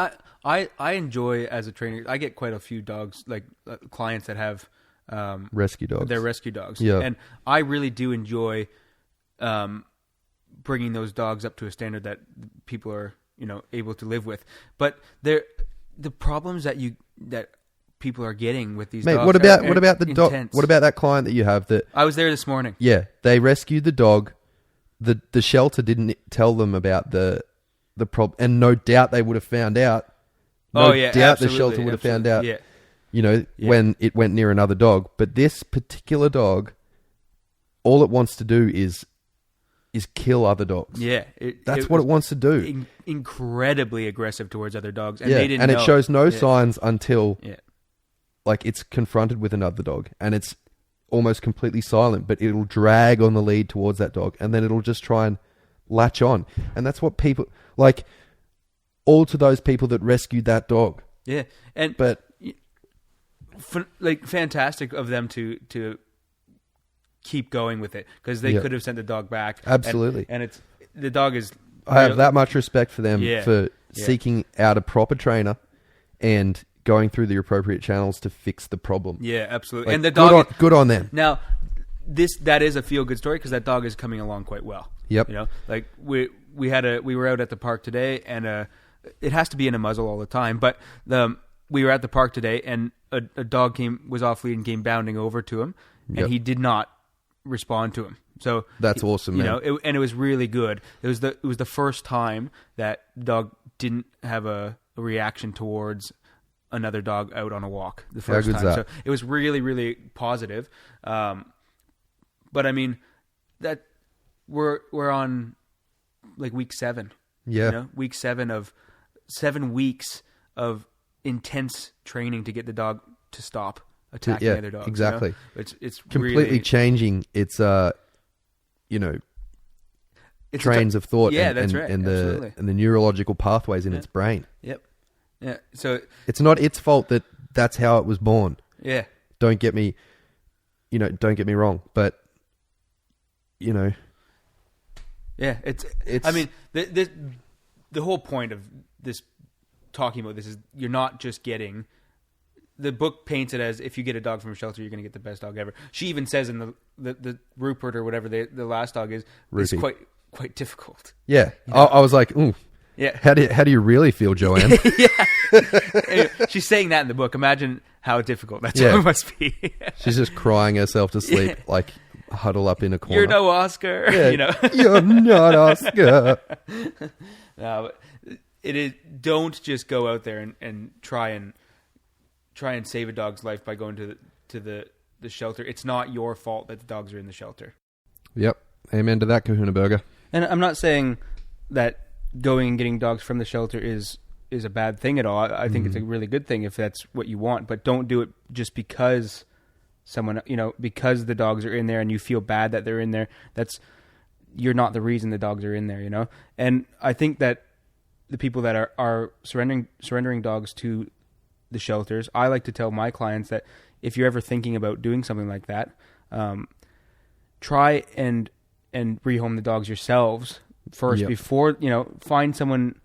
I enjoy as a trainer, I get quite a few dogs, like clients that have rescue dogs. They're rescue dogs. Yeah. And I really do enjoy bringing those dogs up to a standard that people are, able to live with. But the problems that people are getting with these dogs. What about the dog? What about that client that you have that I was there this morning? Yeah, they rescued the dog. The shelter didn't tell them about the problem, and no doubt they would have found out. No doubt the shelter would have found out. Yeah. When it went near another dog. But this particular dog, all it wants to do is kill other dogs. Yeah, that's what it wants to do. Incredibly aggressive towards other dogs, and yeah, they didn't. It shows no signs until. Yeah. Like, it's confronted with another dog, and it's almost completely silent, but it'll drag on the lead towards that dog, and then it'll just try and latch on. And that's what people, like, all to those people that rescued that dog. Yeah. Fantastic of them to keep going with it, because they could have sent the dog back. Absolutely. And the dog is... I have that much respect for them for seeking out a proper trainer and going through the appropriate channels to fix the problem. Yeah, absolutely. Like, and the dog... Good on them. Now, that is a feel-good story, because that dog is coming along quite well. Yep. Like, we were out at the park today, and it has to be in a muzzle all the time, but we were at the park today, and a dog was off lead and came bounding over to him, and he did not respond to him. So that's awesome, man. And it was really good. It was the first time that dog didn't have a reaction towards another dog out on a walk the first time. So it was really, really positive. But I mean, that we're on like week 7. Yeah. Week 7 of 7 weeks of intense training to get the dog to stop attacking other dogs. Exactly. It's completely really changing its trains of thought that's right. and the neurological pathways in its brain. Yep. Yeah. So it's not its fault that that's how it was born. Yeah. Don't get me wrong, but yeah, it's. I mean, the whole point of this talking about this is you're not just getting. The book paints it as if you get a dog from a shelter, you're going to get the best dog ever. She even says in the Rupert or whatever the last dog is quite difficult. Yeah, I was like, ooh. Yeah. How do you really feel, Joanne? Anyway, she's saying that in the book. Imagine how difficult that job must be. She's just crying herself to sleep, like huddle up in a corner. You're no Oscar. Yeah. You're not Oscar. No, but it is. Don't just go out there and try and save a dog's life by going to the shelter. It's not your fault that the dogs are in the shelter. Yep. Amen to that, Kahuna Burger. And I'm not saying that going and getting dogs from the shelter is a bad thing at all. I think it's a really good thing if that's what you want, but don't do it just because because the dogs are in there and you feel bad that they're in there. You're not the reason the dogs are in there, And I think that the people that are surrendering dogs to the shelters, I like to tell my clients that if you're ever thinking about doing something like that, try and rehome the dogs yourselves first before, find someone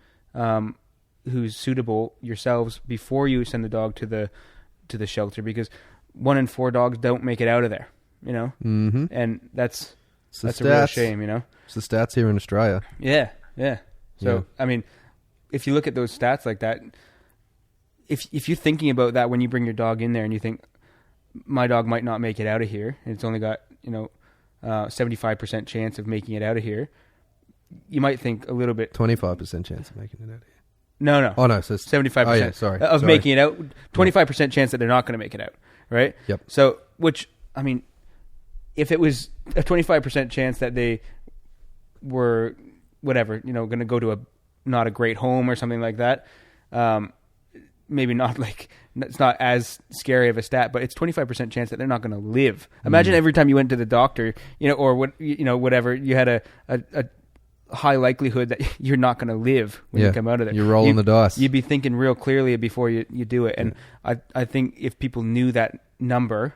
who's suitable yourselves before you send the dog to the shelter, because 1 in 4 dogs don't make it out of there, Mm-hmm. and that's a real shame, It's the stats here in Australia. Yeah. So, I mean, if you look at those stats like that, if you're thinking about that when you bring your dog in there and you think, my dog might not make it out of here, and it's only got, 75% chance of making it out of here, you might think a little bit... 25% chance of making it out of here. No. Oh, no. So 75% oh, yeah, sorry. of making it out. 25% chance that they're not going to make it out, right? Yep. So, which, I mean, if it was a 25% chance that they were, whatever, going to go to not a great home or something like that, maybe not it's not as scary of a stat, but it's 25% chance that they're not going to live. Imagine every time you went to the doctor, or whatever, you had a high likelihood that you're not going to live when you come out of there. You're rolling the dice. You'd be thinking real clearly before you do it. And I think if people knew that number,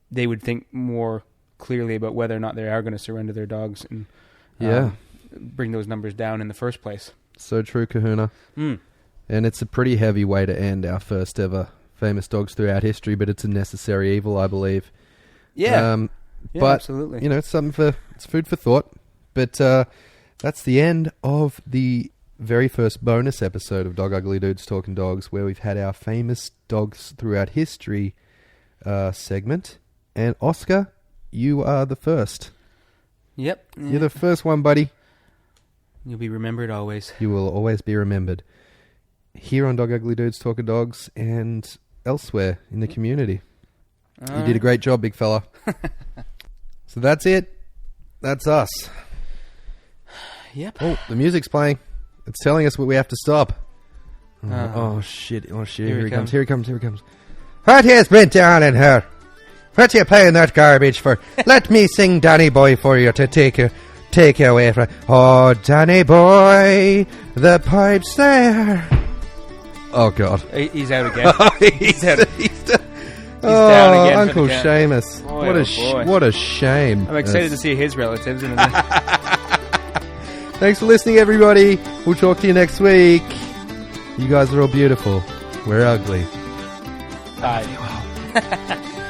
they would think more clearly about whether or not they are going to surrender their dogs and bring those numbers down in the first place. So true, Kahuna. And it's a pretty heavy way to end our first ever famous dogs throughout history, but it's a necessary evil, I believe. Yeah. But, absolutely. It's food for thought. But that's the end of the very first bonus episode of Dog Ugly Dudes Talking Dogs, where we've had our famous dogs throughout history segment. And Oscar, you are the first. Yep. You're the first one, buddy. You'll be remembered always. You will always be remembered. Here on Dog Ugly Dudes Talking Dogs and elsewhere in the community. You did a great job, big fella. So that's it. That's us. Yep. Oh, the music's playing. It's telling us we have to stop. Oh, shit. Here he comes. What is been down in here? What you playing that garbage for? Let me sing Danny Boy for you to take you away from... Oh, Danny Boy, the pipe's there. Oh, God. He's out again. He's down again. Uncle Seamus. Boy, what a shame. I'm excited to see his relatives. Thanks for listening, everybody. We'll talk to you next week. You guys are all beautiful. We're ugly. Bye.